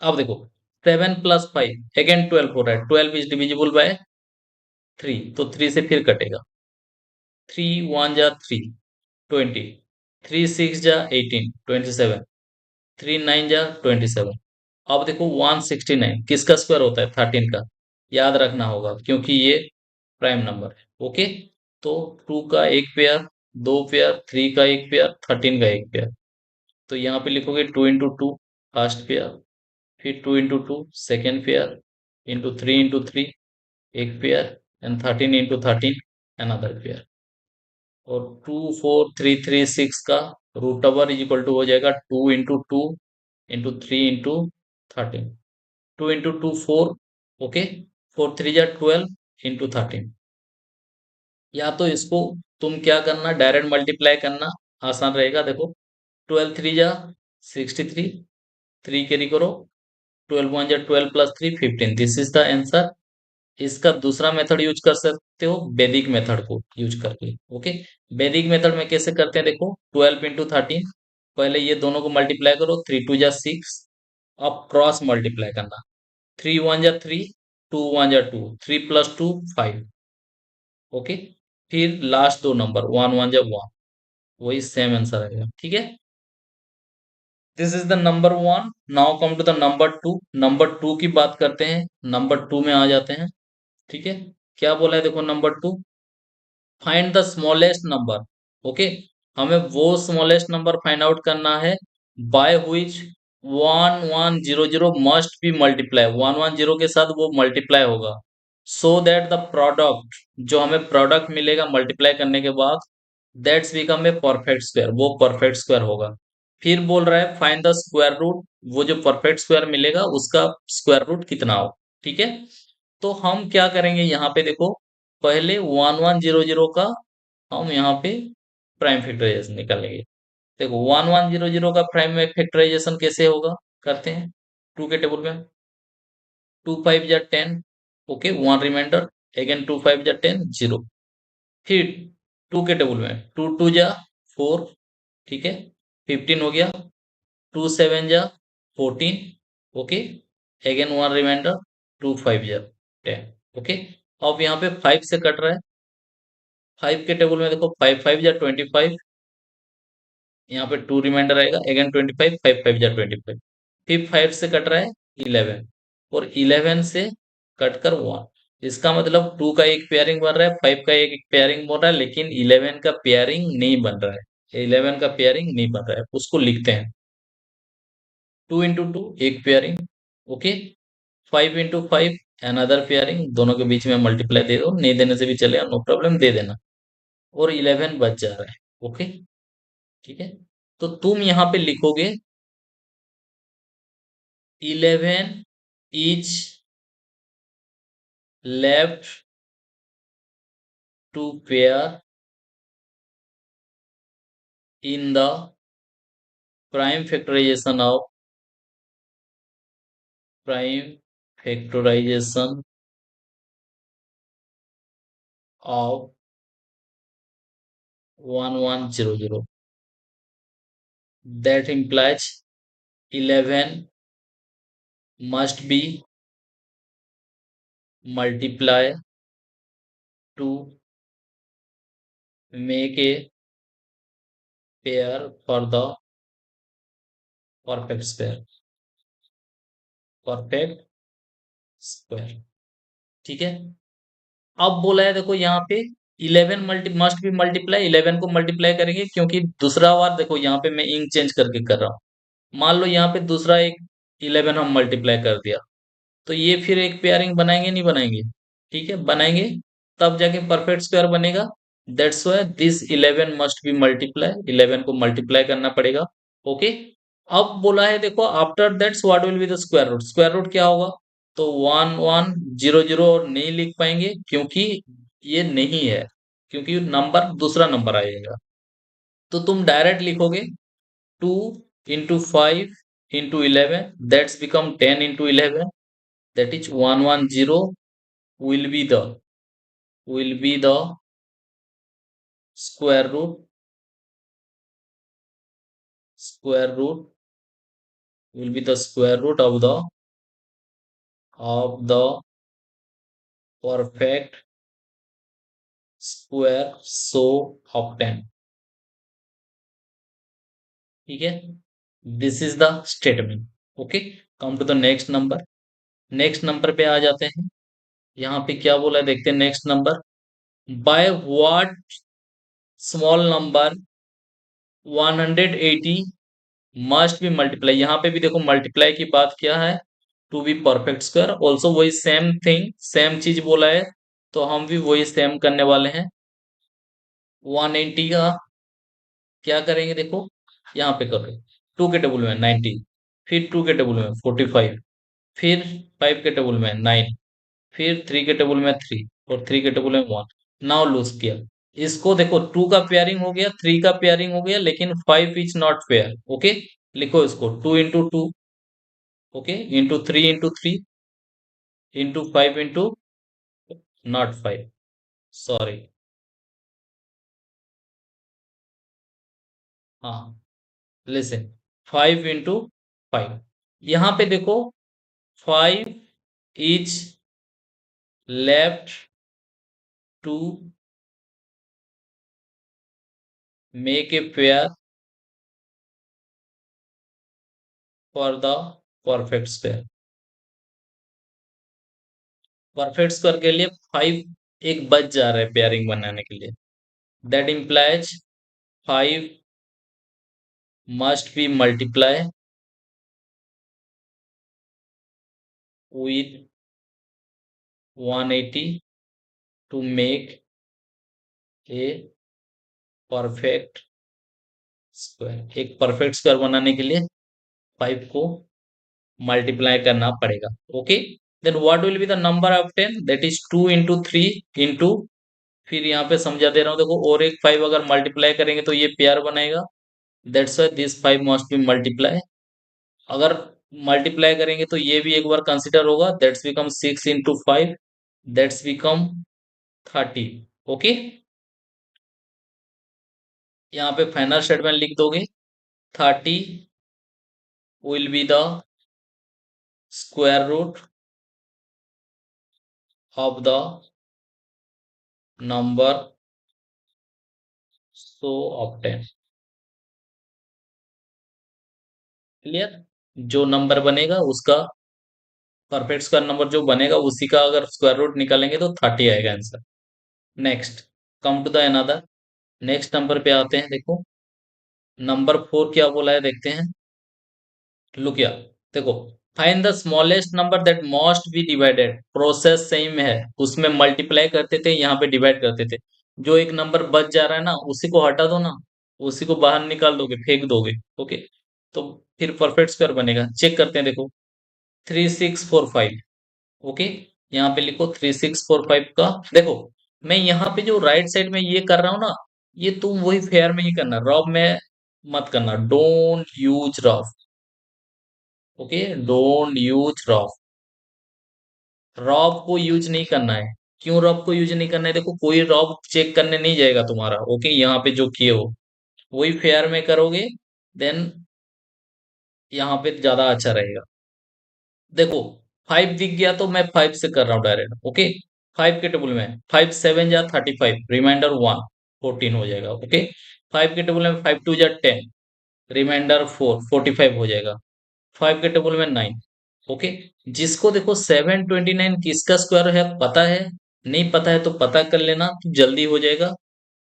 अब देखो 7 + 5, अगेन 12 हो रहा है, 12 इज डिविजिबल बाय 3, तो 3 से फिर कटेगा। 3 1 जा 3, 20, 3 6 जा 18, 27, 3 9 जा 27। अब देखो 169 किसका स्क्वायर होता है, 13 का, याद रखना होगा क्योंकि ये प्राइम नंबर है। ओके, तो 2 का एक पेयर, दो पेयर, 3 का एक पेयर, 13 का एक पेयर। तो यहाँ पे लिखोगे 2 into 2 फर्स्ट पेयर, फिर 2 into 2 second pair, into 3 into 3 एक पेयर, एंड 13 into 13 अनदर पेयर। और 24336 का root over is equal to हो जाएगा 2 into 2 into 3 into 13। 2 into 2 4, okay, 4 3 जा 12 into 13। या तो इसको तुम क्या करना, डायरेक्ट मल्टीप्लाई करना, आसान रहेगा। देखो 12 3 जा 63, 3 कैरी करो, 12 1 जा 12 + 3 15, दिस इज द आंसर। इसका दूसरा मेथड यूज कर सकते हो, वैदिक मेथड को यूज करके। ओके, वैदिक मेथड में कैसे करते हैं, देखो 12 into 13, पहले ये दोनों को मल्टीप्लाई करो, 3 2 जा 6, अब क्रॉस मल्टीप्लाई करना, 3 1 जा 3, 2 1 जा 2, 3 + 2 5। ओके, फिर लास्ट दो नंबर 1 1 जा 1, वही सेम आंसर आएगा, ठीक है। This is the number 1। Now come to the number 2। Number 2 की बात करते हैं, नंबर 2 में आ जाते हैं, ठीक है। क्या बोला है, देखो number 2, find the smallest number. Okay, हमें वो स्मॉलेस्ट नंबर फाइंड आउट करना है by which 1100 must be multiply, 110 के साथ वो मल्टीप्लाई होगा, सो दैट द प्रोडक्ट, जो हमें प्रोडक्ट मिलेगा मल्टीप्लाई करने के बाद, that's become a perfect square, वो परफेक्ट स्क्वायर होगा। फिर बोल रहा है फाइंड द स्क्वायर रूट, वो जो परफेक्ट स्क्वायर मिलेगा उसका स्क्वायर रूट कितना हो, ठीक है। तो हम क्या करेंगे, यहाँ पे देखो, पहले 1100 का हम यहाँ पे प्राइम फैक्टराइजेशन निकालेंगे। देखो 1100 का प्राइम फैक्टराइजेशन कैसे होगा, करते हैं। 2 के टेबल में 2 5 जा 10, ओके, 1 रिमाइंडर, अगेन 2 5 जा 10, 0। फिर 2 के टेबल में 2 2 जा 4, ठीक है, 15 हो गया। 2 7 जा 14, ओके, अगेन 1 रिमाइंडर, 2 5 जा 10, ओके। अब यहाँ पे 5 से कट रहा है, 5 के टेबल में देखो 5 5 जा 25, यहाँ पे 2 रिमाइंडर आएगा, अगेन 25, 5 5 जा 25। फिर 5 से कट रहा है 11, और 11 से कट कर 1। इसका मतलब 2 का एक पेयरिंग बन रहा है, 5 का एक पेयरिंग बन रहा है, लेकिन 11 का पेयरिंग नहीं बन रहा है। 11 का पेयरिंग नहीं बन रहा है, उसको लिखते हैं 2 into 2 एक pairing, okay, 5 into 5 another pairing, दोनों के बीच में मल्टीप्लाई दे दो, नहीं देने से भी चलेगा, नो प्रॉब्लम, दे देना। और 11 बच जा रहा है। ओके, ठीक है। तो तुम यहाँ पे लिखोगे 11 is left to pair in the prime factorization prime factorization of 1100, that implies 11 must be multiply to make a pair for the perfect square, perfect square, ठीक है। अब बोला है देखो यहाँ पे 11 मस्ट भी मल्टीप्लाई, 11 को मल्टीप्लाई करेंगे, क्योंकि दूसरा बार देखो यहाँ पे मैं इंक चेंज करके कर रहा हूँ। मान लो यहाँ पे दूसरा एक 11 हम मल्टीप्लाई कर दिया, तो ये फिर एक पेयरिंग बनाएंगे नहीं बनाएंगे? ठीक है, बनाएंगे, तब जाके परफेक्ट स्क्वायर बनेगा। That's why this 11 must be multiply, 11 को मल्टीप्लाई करना पड़ेगा। ओके। अब बोला है देखो after that's what will be the square root, square root क्या होगा? तो 1100 और नहीं लिख पाएंगे, क्योंकि ये नहीं है, क्योंकि नंबर दूसरा नंबर आएगा। तो तुम डायरेक्ट लिखोगे 2 into 5 into 11, that's become 10 into 11, that is 110 will be the square root, square root will be the square root of the perfect square so obtained, ठीक है। This is the statement. Okay, come to the next number. Next number पे आ जाते हैं। यहाँ पे क्या बोला है देखते हैं next number. By what small number 180 must be multiply, यहाँ पे भी देखो मल्टीप्लाई की बात क्या है, to be perfect square, also वही सेम थिंग, सेम चीज बोला है, तो हम भी वही सेम करने वाले हैं। 180 का क्या करेंगे देखो, यहाँ पे करो, 2 के टेबल में 90, फिर 2 के टेबल में 45, फिर 5 के टेबल में 9, फिर 3 के टेबल में 3, और 3 के टेबल में 1। नाउ लूज किया, इसको देखो 2 का पेयरिंग हो गया, 3 का पेयरिंग हो गया, लेकिन 5 इज नॉट पेयर। ओके, लिखो इसको 2 into 2, okay, into 3 into 5 into not 5, sorry, हाँ, लिसन, 5 into 5, यहाँ पे देखो 5 is left to make a pair for the perfect square. Perfect square के लिए 5 एक बच जा रहा है पेयरिंग बनाने के लिए, that implies 5 must be multiply with 180 to make a perfect square. एक परफेक्ट स्क्वायर बनाने के लिए 5 को मल्टीप्लाई करना पड़ेगा। Okay, then what will be the number of 10, that is 2 into 3 into, फिर यहाँ पे समझा दे रहा हूँ देखो, और एक 5 अगर मल्टीप्लाई करेंगे तो ये पेयर बनेगा, that's why this 5 must be multiply. अगर मल्टीप्लाई करेंगे तो ये भी एक बार कंसिडर होगा, that's become 6 into 5, that's become 30। Okay, यहाँ पे फाइनल स्टेटमेंट लिख दोगे, 30 will be the square root of the number so obtain. Clear? जो नंबर बनेगा उसका परफेक्ट स्क्वायर नंबर जो बनेगा उसी का अगर स्क्वायर रूट निकालेंगे तो 30 आएगा answer. Next, come to the another. Next number पे आते हैं, देखो नंबर 4 क्या बोला है देखते हैं। लुक या, देखो find the smallest number that must be divided, process same है, उसमें मल्टीप्लाई करते थे, यहाँ पे डिवाइड करते थे। जो एक नंबर बच जा रहा है ना, उसी को हटा दो ना, उसी को बाहर निकाल दोगे, फेंक दोगे। ओके, तो फिर परफेक्ट स्क्वायर बनेगा। चेक करते हैं, देखो 3645। ओके, यहाँ पे लिखो 3645 का। देखो मैं यहाँ पे जो राइट साइड में ये कर रहा हूँ ना, ये तुम वही फेयर में ही करना, रॉब में मत करना। Don't use rob. Okay, don't use rob. Rob को यूज नहीं करना है। क्यों रॉब को यूज नहीं करना है? देखो कोई रॉब चेक करने नहीं जाएगा तुम्हारा। ओके, यहाँ पे जो किए हो वही फेयर में करोगे, देन यहाँ पे ज्यादा अच्छा रहेगा। देखो 5 दिख गया तो मैं 5 से कर रहा हूँ डायरेक्ट। ओके, 5 के टेबल में 5 7 जा 35, रिमाइंडर 1 14 हो जाएगा। ओके, 5 के टेबल में 5 2 जा 10, रिमाइंडर 4 45 हो जाएगा। 5 के टेबल में 9। ओके, जिसको देखो 729 किसका स्क्वायर है पता है? नहीं पता है तो पता कर लेना, तो जल्दी हो जाएगा।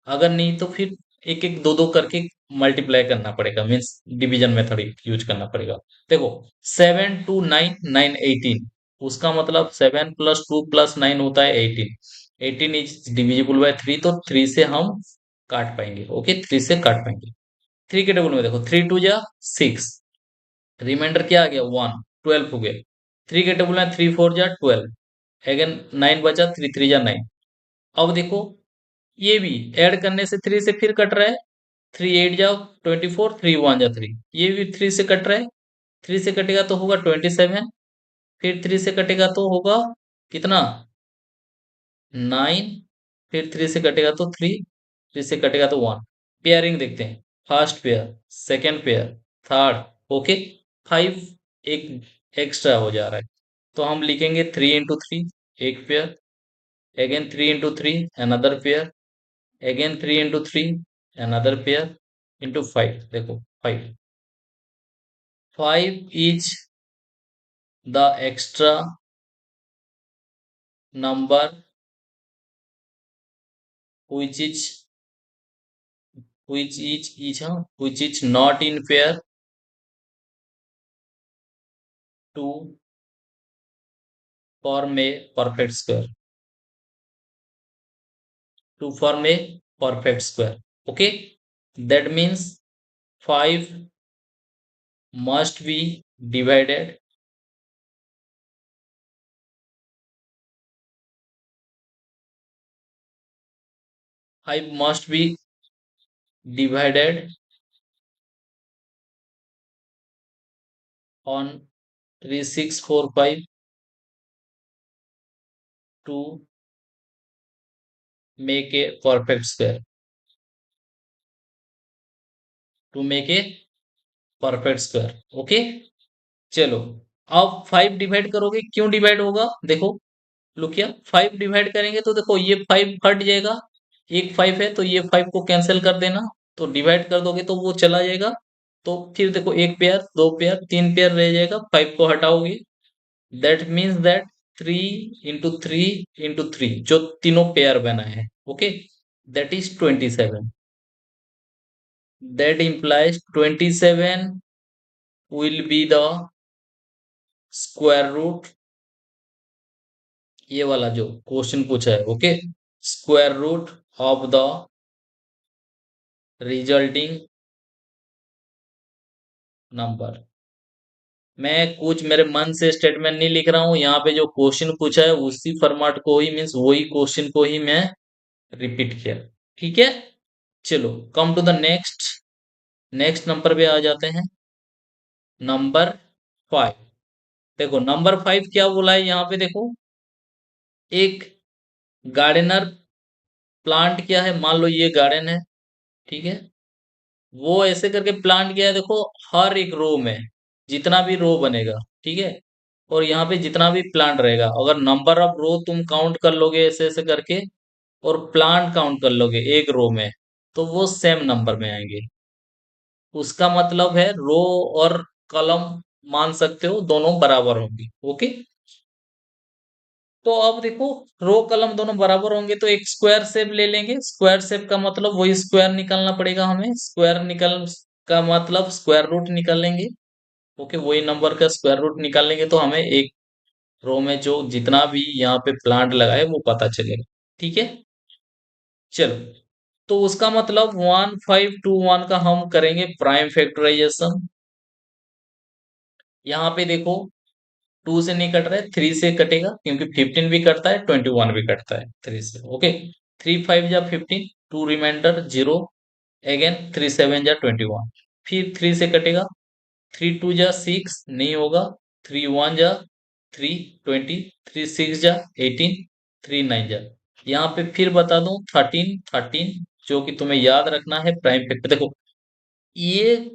अगर नहीं तो फिर एक एक दो दो करके मल्टीप्लाई करना पड़ेगा, मीन्स डिवीजन मेथड यूज करना पड़ेगा। देखो 7 2 9 9 18, उसका मतलब 7 + 2 + 9 होता है 18। 18 इज डिविजिबल बाय 3, तो 3 से हम काट पाएंगे। ओके, 3 से काट पाएंगे। 3 के टेबल में देखो 3 2 जा 6, रिमाइंडर क्या आ गया 1, 12 हो गया। 3 के टेबल में 3 4 जा 12, अगेन 9 बचा, 3 3 जा 9। अब देखो ये भी ऐड करने से 3 से फिर कट रहा है। 3 8 जाओ 24, 3 1 जा 3, ये भी 3 से कट रहा है। 3 से कटेगा तो होगा 27, फिर 3 से कटेगा तो होगा कितना 9, फिर 3 से कटेगा तो 3, 3 से कटेगा तो 1। पेयरिंग देखते हैं, first pair, second pair, third. Okay, 5 एक एक्स्ट्रा हो जा रहा है, तो हम लिखेंगे 3 × 3, एक pair, again 3 × 3 another pair, again 3 × 3 another pair, into 5। देखो 5, 5 is the extra number which is which is not in pair to form a perfect square, to form a perfect square. Okay, that means 5 must be divided, 5 must be divided on 3645 to make a perfect square, to make a perfect square. Okay, चलो अब 5 डिवाइड करोगे, क्यों डिवाइड होगा देखो, लो किया 5 डिवाइड करेंगे तो देखो ये 5 हट जाएगा, एक 5 है तो ये 5 को कैंसिल कर देना, तो डिवाइड कर दोगे तो वो चला जाएगा। तो फिर देखो एक पेयर, दो पेयर, तीन पेयर रह जाएगा, 5 को हटाओगे, दैट मीन्स दैट 3 × 3 × 3 जो तीनों पेयर बना है। Okay, that is 27, that implies 27 will be the square root, ये वाला जो क्वेश्चन पूछा है। Okay, square root of the resulting number. मैं कुछ मेरे मन से स्टेटमेंट नहीं लिख रहा हूँ, यहाँ पे जो क्वेश्चन पूछा है उसी फॉर्मेट को ही, मीन्स वही क्वेश्चन को ही मैं रिपीट किया। ठीक है, चलो come to the next, next number पे आ जाते हैं। नंबर 5, देखो नंबर 5 क्या बोला है यहाँ पे, देखो एक गार्डनर प्लांट किया है, मान लो ये गार्डन है, ठीक है, वो ऐसे करके प्लांट किया है, देखो हर एक रो में जितना भी रो बनेगा, ठीक है, और यहाँ पे जितना भी प्लांट रहेगा, अगर नंबर ऑफ रो तुम काउंट कर लोगे ऐसे ऐसे करके, और प्लांट काउंट कर लोगे एक रो में, तो वो सेम नंबर में आएंगे। उसका मतलब है रो और कॉलम मान सकते हो दोनों बराबर होंगे। ओके, तो अब देखो रो कॉलम दोनों बराबर होंगे तो एक स्क्वायर शेप ले लेंगे। स्क्वायर शेप का मतलब वही स्क्वायर निकालना पड़ेगा हमें, स्क्वायर निकल का मतलब स्क्वायर रूट निकाल लेंगे। ओके, वही नंबर का स्क्वायर रूट निकालेंगे तो हमें एक रो में जो जितना भी यहाँ पे प्लांट लगा है वो पता चलेगा। ठीक है, चलो। तो उसका मतलब 1521 का हम करेंगे प्राइम फैक्टराइजेशन। यहाँ पे देखो, 2 से नहीं कट रहा है, 3 से कटेगा, क्योंकि 15 भी कटता है, 21 भी कटता है 3 से। ओके, 3 5 जा 15, 2 रिमाइंडर 0, अगेन 3 7 जा 21, फिर 3 से कटेगा, 3 2 जा 6 नहीं होगा, 3 1 जा 3 20, 3 6 जा 18, 3 9 जा, यहाँ पे फिर बता दूं 13 13, जो कि तुम्हें याद रखना है प्राइम फैक्टर। देखो, ये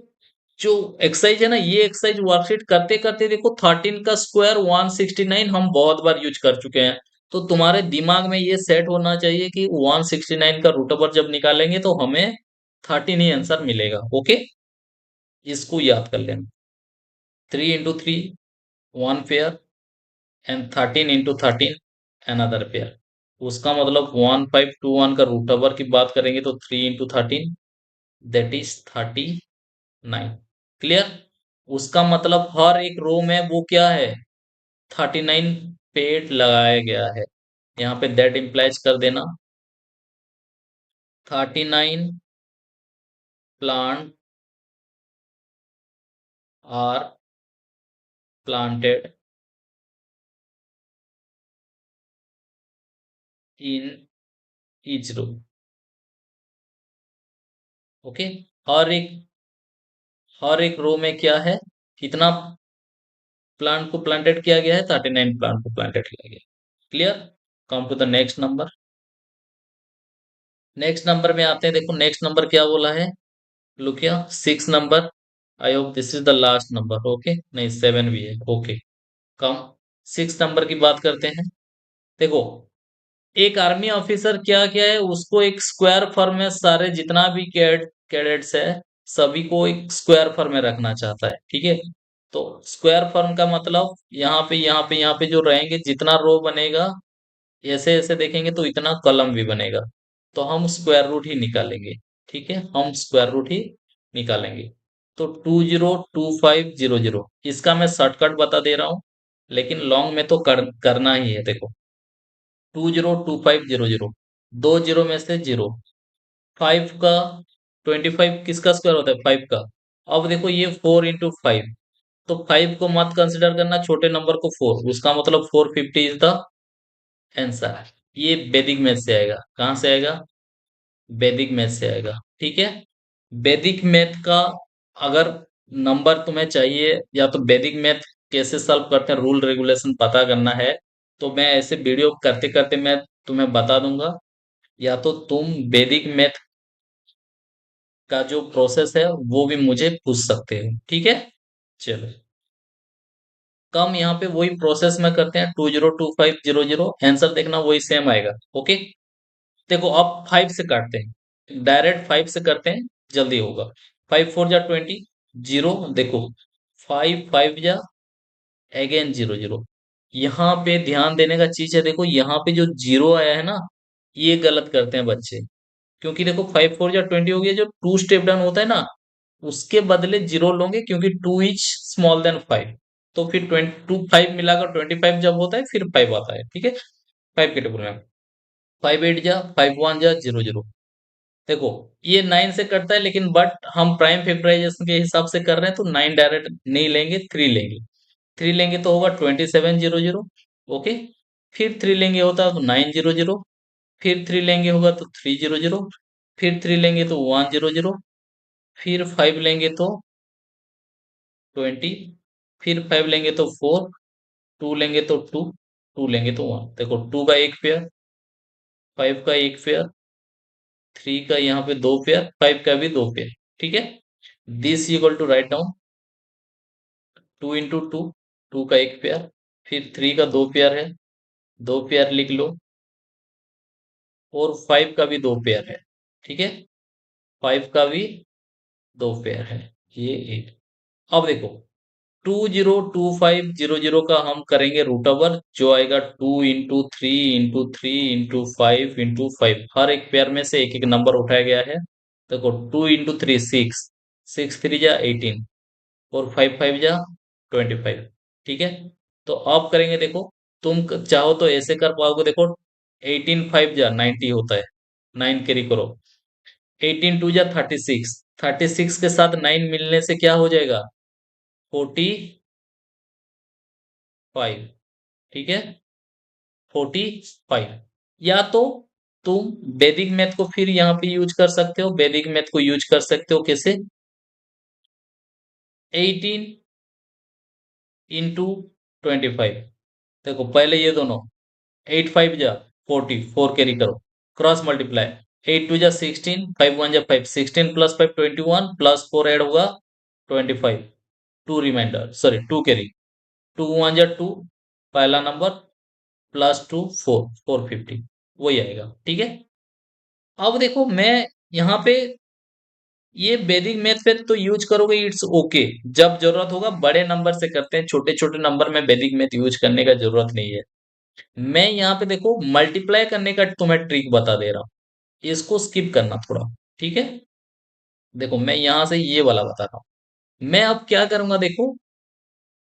जो एक्सरसाइज है ना, ये एक्सरसाइज वर्कशीट करते करते देखो 13 का स्क्वायर 169 हम बहुत बार यूज कर चुके हैं। तो तुम्हारे दिमाग में ये सेट होना चाहिए कि 169 का रूट ओवर जब निकालेंगे तो हमें 13 ही आंसर मिलेगा। ओके, इसको याद कर लेना। 3 into three, one pair, and 13 into 13 another pair. उसका मतलब 1521 का रूट ओवर की बात करेंगे तो 3 इंटू 13, दैट इज 39। क्लियर? उसका मतलब हर एक रो में वो क्या है, 39 पेड़ लगाया गया है। यहाँ पे दैट इम्प्लाइज कर देना, 39 plant are planted in each row. Okay, हर एक हर एक रो में क्या है, कितना प्लांट को प्लांटेड किया गया है, 39 प्लांट को प्लांटेड किया गया। Clear? Come to the next number. Next number में आते हैं। देखो नेक्स्ट नंबर क्या बोला है, look here, 6 number. I hope this is the last number. Okay, नहीं 7 भी है। ओके, कम, 6 नंबर की बात करते हैं। देखो, एक आर्मी ऑफिसर क्या क्या है, उसको एक स्क्वायर फॉर्म में सारे जितना भी कैडेट्स है सभी को एक स्क्वायर फॉर्म में रखना चाहता है। ठीक है, तो स्क्वायर फॉर्म का मतलब यहाँ पे यहाँ पे यहाँ पे जो रहेंगे, जितना रो बनेगा, ऐसे ऐसे देखेंगे तो इतना कॉलम भी बनेगा। तो हम स्क्वायर रूट ही निकालेंगे। ठीक है, हम स्क्वायर रूट ही निकालेंगे। तो 202500, इसका मैं शॉर्टकट बता दे रहा हूँ, लेकिन लॉन्ग में तो करना ही है। देखो, 202500, दो जीरो में से जीरो, 5 का 25 किसका स्क्वायर होता है, 5 का। अब देखो ये 4 इंटू 5, तो 5 को मत कंसिडर करना, छोटे नंबर को 4, उसका मतलब 450 इज द आंसर। ये वैदिक मैथ से आएगा। कहाँ से आएगा, वैदिक मैथ से आएगा। ठीक है, वैदिक मैथ का अगर नंबर तुम्हें चाहिए, या तो वैदिक मैथ कैसे सॉल्व करते हैं, रूल रेगुलेशन पता करना है, तो मैं ऐसे वीडियो करते करते मैं तुम्हें बता दूंगा, या तो तुम वैदिक मैथ का जो प्रोसेस है वो भी मुझे पूछ सकते हो। ठीक है, चलो। कम यहाँ पे वही प्रोसेस में करते हैं, 202500, आंसर देखना वही सेम आएगा। ओके, देखो अब 5 से काटते हैं, डायरेक्ट 5 से करते हैं, जल्दी होगा। 5 4 जा 20, जीरो। देखो, 5 5 जा अगेन 0 0। यहाँ पे ध्यान देने का चीज है, देखो यहाँ पे जो जीरो आया है ना, ये गलत करते हैं बच्चे। क्योंकि देखो 5 4 जा 20 हो गया, जो टू स्टेप डाउन होता है ना, उसके बदले जीरो लोगे, क्योंकि 2 इज स्मॉल देन 5। तो फिर 22 5 मिलाकर 25 जब होता है फिर 5 आता है। ठीक है, 5 के टेबल में 5 8 जा 5 1 जा 0 0। देखो, ये 9 से कटता है, लेकिन बट हम प्राइम फैक्टराइजेशन के हिसाब से कर रहे हैं, तो 9 डायरेक्ट नहीं लेंगे, 3 लेंगे। 3 लेंगे तो होगा 2700। ओके, फिर 3 लेंगे होता है तो 900, फिर 3 लेंगे होगा तो 300, फिर 3 लेंगे तो 100, फिर 5 लेंगे तो 20, फिर 5 लेंगे तो 4, 2 लेंगे तो 2, 2 लेंगे तो 1। देखो, 2 का एक पेयर, 5 का एक पेयर, 3 का यहाँ पे दो पेयर, 5 का भी दो पेयर। ठीक है, this equal to write down 2 into 2, 2 का एक पेयर, फिर 3 का दो पेयर है, दो पेयर लिख लो, और 5 का भी दो पेयर है। ठीक है, 5 का भी दो पेयर है, ये एक। अब देखो, 202500 का हम करेंगे रूट ओवर, जो आएगा 2 इंटू 3 इंटू 3 इंटू 5 इंटू 5। हर एक पेयर में से एक एक नंबर उठाया गया है। देखो, 2 इंटू 3 6, 6 3 जा 18, और 5 5 जा 25। ठीक है, तो अब करेंगे देखो, तुम चाहो तो ऐसे कर पाओगे, देखो 18 5 जा 90 होता है, 9 कैरी करो, 18 2 जा 36, 36 के साथ 9 मिलने से क्या हो जाएगा, 45। ठीक है, 45। या तो तुम वैदिक मैथ को फिर यहाँ पे यूज कर सकते हो, वैदिक मैथ को यूज कर सकते हो कैसे, 18 इंटू 25। देखो पहले ये दोनों, 8 5 जा 40, 4 कैरी करो, क्रॉस मल्टीप्लाई, 8 2 जा 16, 5 1 जा 5, 16 प्लस 5 21 प्लस 4 ऐड होगा 25, 2 रिमाइंडर, सॉरी 2 कैरी, 2 1 जा 2, पहला नंबर, प्लस 2 4, 450, वही आएगा। ठीक है, अब देखो मैं यहाँ पे ये वैदिक मैथ पे तो यूज करोगे, इट्स ओके, जब जरूरत होगा बड़े नंबर से करते हैं, छोटे छोटे नंबर में वैदिक मैथ यूज करने का जरूरत नहीं है। मैं यहाँ पे देखो मल्टीप्लाई करने का तुम्हें ट्रिक बता दे रहा हूँ, इसको स्किप करना थोड़ा। ठीक है, देखो मैं यहाँ से ये वाला बता रहा हूँ, मैं अब क्या करूंगा देखो,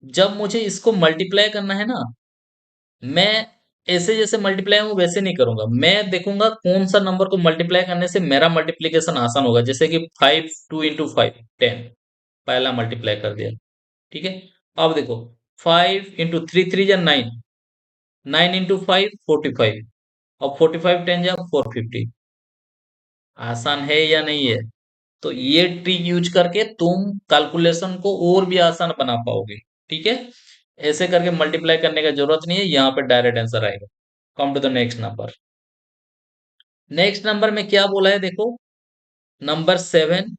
जब मुझे इसको मल्टीप्लाई करना है ना, मैं ऐसे जैसे मल्टीप्लाई हूँ वैसे नहीं करूंगा, मैं देखूंगा कौन सा नंबर को मल्टीप्लाई करने से मेरा मल्टीप्लीकेशन आसान होगा, जैसे कि 5 2 इंटू 5 10, पहला मल्टीप्लाई कर दिया। ठीक है, अब देखो 5 इंटू 3 3 जा 9, 9 इंटू 5 45, अब 45 10 जा 450। आसान है या नहीं है? तो ये ट्रिक यूज करके तुम कैलकुलेशन को और भी आसान बना पाओगे। ठीक है, ऐसे करके मल्टीप्लाई करने का जरूरत नहीं है, यहाँ पे डायरेक्ट आंसर आएगा। Come to the next number. Next number में क्या बोला है देखो, नंबर 7।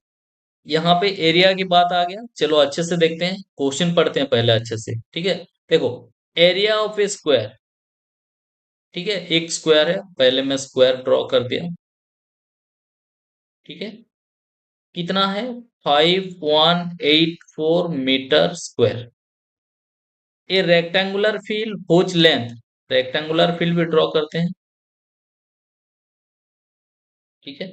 यहाँ पे एरिया की बात आ गया, चलो अच्छे से देखते हैं, क्वेश्चन पढ़ते हैं पहले अच्छे से। ठीक है, देखो एरिया ऑफ ए स्क्वायर, ठीक है, एक स्क्वायर है, पहले मैं स्क्वायर ड्रॉ कर दिया। ठीक है, कितना है, 5184 meter square. A rectangular field whose length, rectangular field भी ड्रॉ करते हैं। ठीक है,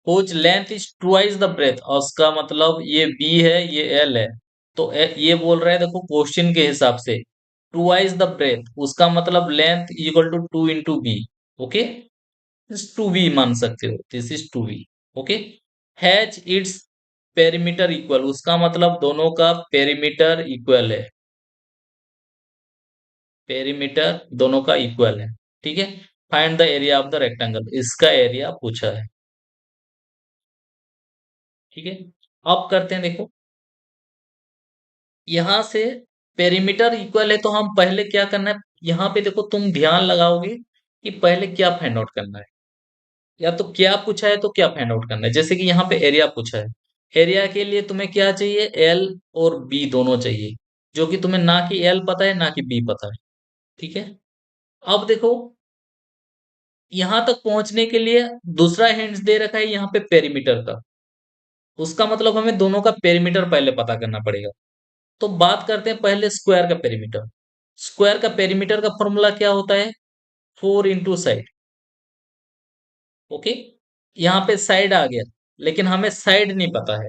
whose length is twice the breadth, और उसका मतलब ये बी है ये एल है, तो ये बोल रहा है देखो क्वेश्चन के हिसाब से ट्वाइस द ब्रेथ, उसका मतलब length equal to 2 into B. Okay, इस 2b मान सकते हो, this is 2b। Okay, has its perimeter equal, उसका मतलब दोनों का पेरीमीटर इक्वल है, पेरीमीटर दोनों का इक्वल है। ठीक है, find the area of the rectangle, इसका एरिया पूछा है। ठीक है, अब करते हैं देखो, यहां से पेरीमीटर इक्वल है तो हम पहले क्या करना है, यहाँ पे देखो तुम ध्यान लगाओगे कि पहले क्या फाइंड आउट करना है, या तो क्या पूछा है तो क्या फाइंड आउट करना है। जैसे कि यहाँ पे एरिया पूछा है, एरिया के लिए तुम्हें क्या चाहिए, एल और बी दोनों चाहिए, जो कि तुम्हें ना कि एल पता है ना कि बी पता है। ठीक है, अब देखो यहां तक पहुंचने के लिए दूसरा हिंट्स दे रखा है यहाँ पे पेरीमीटर का, उसका मतलब हमें दोनों का पेरीमीटर पहले पता करना पड़ेगा। तो बात करते हैं पहले स्क्वायर का पेरीमीटर। स्क्वायर का पेरीमीटर का फॉर्मूला क्या होता है, 4 इंटू साइड। ओके, यहाँ पे साइड आ गया, लेकिन हमें साइड नहीं पता है,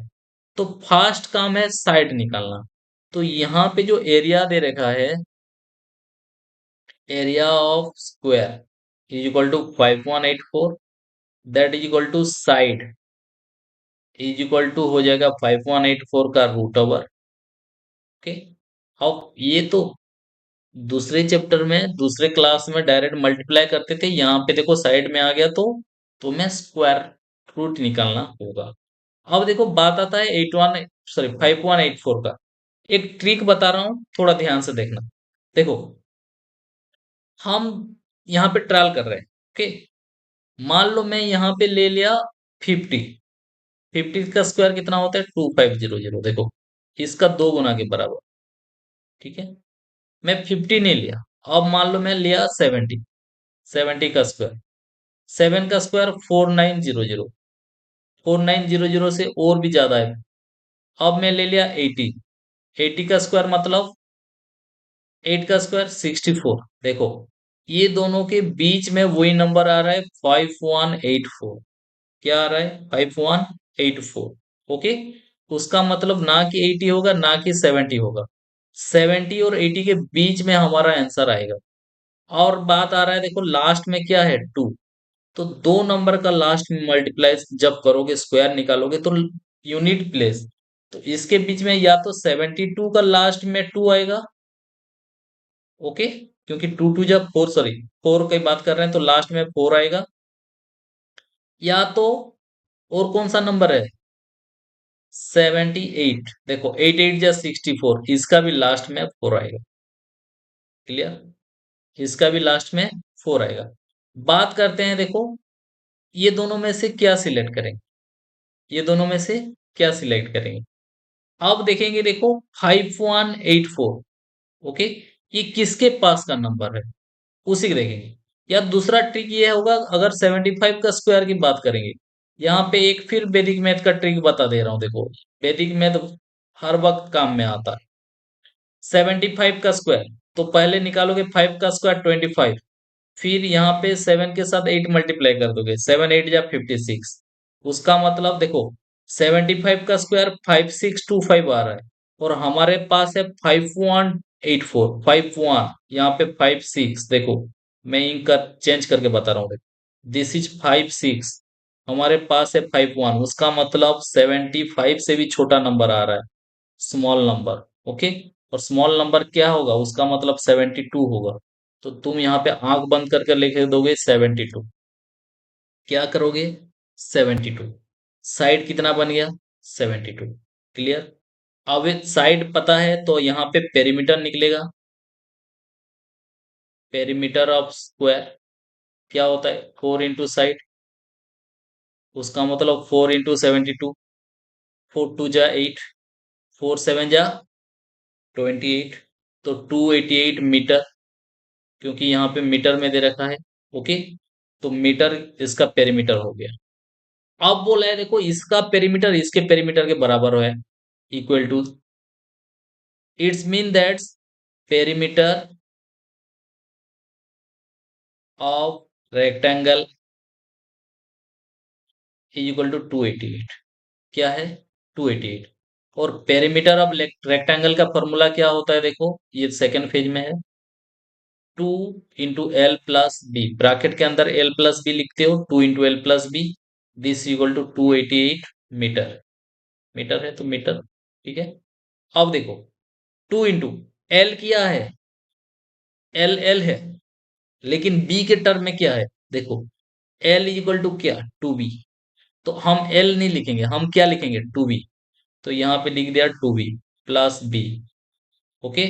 तो फास्ट काम है साइड निकालना। तो यहाँ पे जो एरिया दे रखा है, area of square is equal to 5184, that is equal to side is equal to हो जाएगा 5184 का रूट ओवर। ओके, अब ये तो दूसरे चैप्टर में दूसरे क्लास में डायरेक्ट मल्टीप्लाई करते थे, यहाँ पे देखो साइड में आ गया तो तुम्हें स्क्वायर रूट निकालना होगा। अब देखो बात आता है 5184 का, एक ट्रिक बता रहा हूँ, थोड़ा ध्यान से देखना। देखो हम यहाँ पे ट्रायल कर रहे हैं। ओके, मान लो मैं यहाँ पे ले लिया 50, 50 का स्क्वायर कितना होता है, 2500, देखो इसका 2 गुना के बराबर। ठीक है, मैं 50 नहीं लिया, अब मान लो मैं लिया 70, 70 का स्क्वायर, 7 का स्क्वायर 4900, 4900 से और भी ज्यादा है। अब मैं ले लिया 80, 80 का स्क्वायर मतलब 8 का स्क्वायर 64। देखो ये दोनों के बीच में वही नंबर आ रहा है 5184, क्या आ रहा है 5184। ओके, उसका मतलब ना कि 80 होगा ना कि 70 होगा, 70 और 80 के बीच में हमारा आंसर आएगा। और बात आ रहा है, देखो लास्ट में क्या है, 2। तो दो नंबर का लास्ट में मल्टीप्लाई जब करोगे, स्क्वायर निकालोगे तो यूनिट प्लेस, तो इसके बीच में या तो 72 का लास्ट में 2 आएगा, ओके, क्योंकि 2 जब 4, सॉरी 4 की बात कर रहे हैं तो लास्ट में 4 आएगा, या तो और कौन सा नंबर है, 78, देखो 8 8 जा 64, इसका भी लास्ट में 4 आएगा, क्लियर, इसका भी लास्ट में 4 आएगा। बात करते हैं, देखो ये दोनों में से क्या सिलेक्ट करेंगे, ये दोनों में से क्या सिलेक्ट करेंगे। अब देखेंगे, देखो 5184, ओके, ये किसके पास का नंबर है, उसी को देखेंगे। या दूसरा ट्रिक ये होगा, अगर 75 का स्क्वायर की बात करेंगे, यहाँ पे एक फिर वैदिक मैथ का ट्रिक बता दे रहा हूँ, देखो वैदिक मैथ हर वक्त काम में आता है। 75 का स्क्वायर, तो पहले निकालोगे 5 का स्क्वायर 25, फिर यहाँ पे 7 के साथ 8 मल्टीप्लाई कर दोगे, 7 8 जा 56, उसका मतलब देखो 75 का स्क्वायर 5625 आ रहा है, और हमारे पास है 5184, 51 यहाँ पे 56, देखो मैं इंक का चेंज करके बता रहा हूँ, दिस इज 56, हमारे पास है 51, उसका मतलब 75 से भी छोटा नंबर आ रहा है, स्मॉल नंबर, ओके। और स्मॉल नंबर क्या होगा, उसका मतलब 72 होगा। तो तुम यहाँ पे आंख बंद करके लिख दोगे 72, क्या करोगे, 72, साइड कितना बन गया, 72, क्लियर। अब साइड पता है तो यहाँ पे पेरीमीटर निकलेगा, पेरीमीटर ऑफ स्क्वायर क्या होता है, 4 इंटू साइड, उसका मतलब 4 इंटू 72, 4 2 जा 8, 4 7 जा 28, तो 288 मीटर, क्योंकि यहाँ पे मीटर में दे रखा है, ओके। तो मीटर इसका पेरीमीटर हो गया। अब बोला है, देखो इसका पेरीमीटर इसके पेरीमीटर के बराबर है, equal to, its mean that perimeter of rectangle is equal to 288, क्या है, 288। और पेरीमीटर ऑफ रेक्टेंगल का फॉर्मूला क्या होता है, देखो ये सेकंड फेज में है, 2 into L plus B, bracket के अंदर एल प्लस बी लिखते हो, 2 into L plus B, this equal to 288 meter, meter है तो मीटर, ठीक है। अब देखो 2 इंटू एल किया है, एल एल है, लेकिन बी के टर्म में क्या है, देखो एल इक्वल टू क्या, 2b, तो हम एल नहीं लिखेंगे, हम क्या लिखेंगे, 2b, तो यहाँ पे लिख दिया 2b plus B, okay,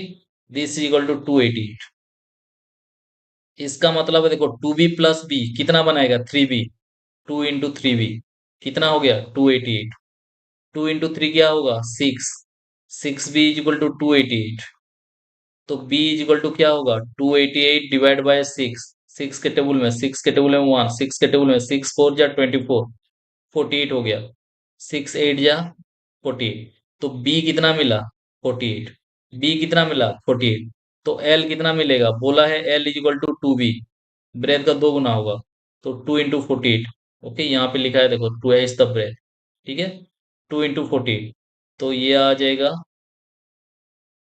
this equal to 288। इसका मतलब है, देखो 2b प्लस बी कितना बनाएगा, 3b, 2 इंटू 3b कितना हो गया, 288, 2 इंटू 3 क्या होगा, 6, 6b इज इक्वल टू 288, तो b इज इक्वल टू क्या होगा, 288 डिवाइड बाय 6, 6 के टेबल में, 6 के टेबल में 1, 6 के टेबल में 6 4 जा 24, 48 हो गया, 6 8 जा 48, तो b कितना मिला, 48, b कितना मिला, 48, तो l कितना मिलेगा, बोला है l is equal to 2b, breadth का 2 गुना होगा, तो 2 इंटू 48, ओके, यहाँ पे लिखा है देखो 2 द ब्रेथ, ठीक है, 2 इंटू 48, तो ये आ जाएगा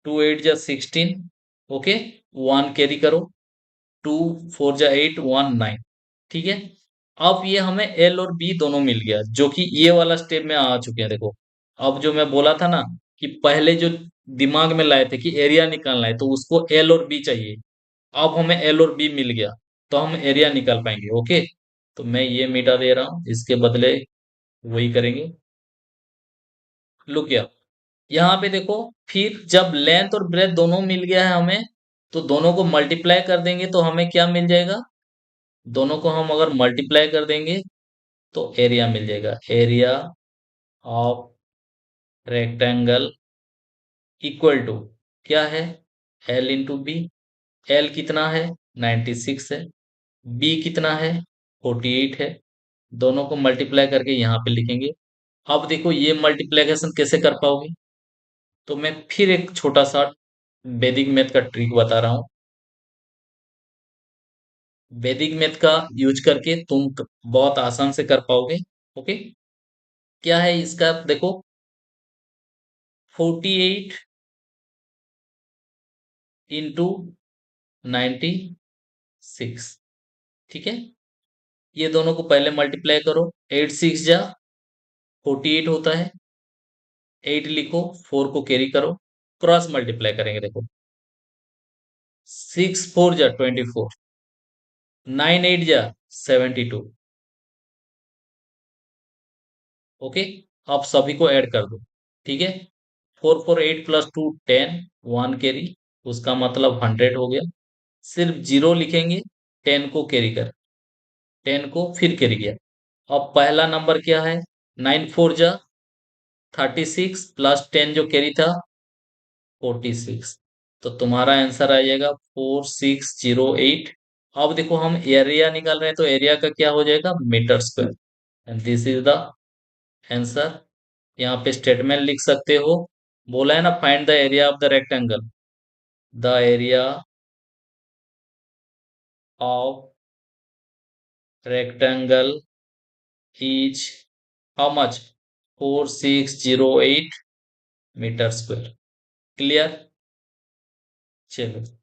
2 8 जा 16, ओके, 1 कैरी करो, 2 4 जा 8 1 9, ठीक है। अब ये हमें एल और बी दोनों मिल गया, जो कि ये वाला स्टेप में आ चुके हैं, देखो अब जो मैं बोला था ना कि पहले जो दिमाग में लाए थे कि एरिया निकालना है, तो उसको एल और बी चाहिए, अब हमें एल और बी मिल गया, तो हम एरिया निकाल पाएंगे, ओके। तो मैं ये मिटा दे रहा हूं, इसके बदले वही करेंगे, लुक किया, यहाँ पे देखो, फिर जब लेंथ और ब्रेथ दोनों मिल गया है हमें, तो दोनों को मल्टीप्लाई कर देंगे तो हमें क्या मिल जाएगा, दोनों को हम अगर मल्टीप्लाई कर देंगे तो एरिया मिल जाएगा, area of rectangle equal to क्या है, एल इंटू बी, एल कितना है, 96 है, बी कितना है, 48 है, दोनों को मल्टीप्लाई करके यहाँ पे लिखेंगे। अब देखो ये मल्टीप्लिकेशन कैसे कर पाओगे, तो मैं फिर एक छोटा सा वैदिक मैथ का ट्रिक बता रहा हूँ, वैदिक मैथ का यूज करके तुम बहुत आसान से कर पाओगे, ओके। क्या है इसका, देखो 48 इंटू 96। ठीक है, ये दोनों को पहले मल्टीप्लाई करो। 8 6 जा 48 होता है, 8 लिखो, 4 को कैरी करो, क्रॉस मल्टीप्लाई करेंगे। देखो 6 4 जा 24, 9 8 जा 72। ओके, अब सभी को ऐड कर दो। ठीक है, 4 4 8 प्लस 2 10, 1 कैरी, उसका मतलब 100 हो गया। सिर्फ जीरो लिखेंगे, 10 को कैरी कर, 10 को फिर कैरी किया। अब पहला नंबर क्या है, 9 4 जा 36 प्लस 10 जो कैरी था 46। तो तुम्हारा आंसर आ जाएगा 4608। अब देखो हम एरिया निकाल रहे हैं, तो एरिया का क्या हो जाएगा, meter square. And this is the answer. यहाँ पे स्टेटमेंट लिख सकते हो, बोला है ना, find the area of the rectangle. The area of rectangle is how much, 4608 meter square. Clear, चलो।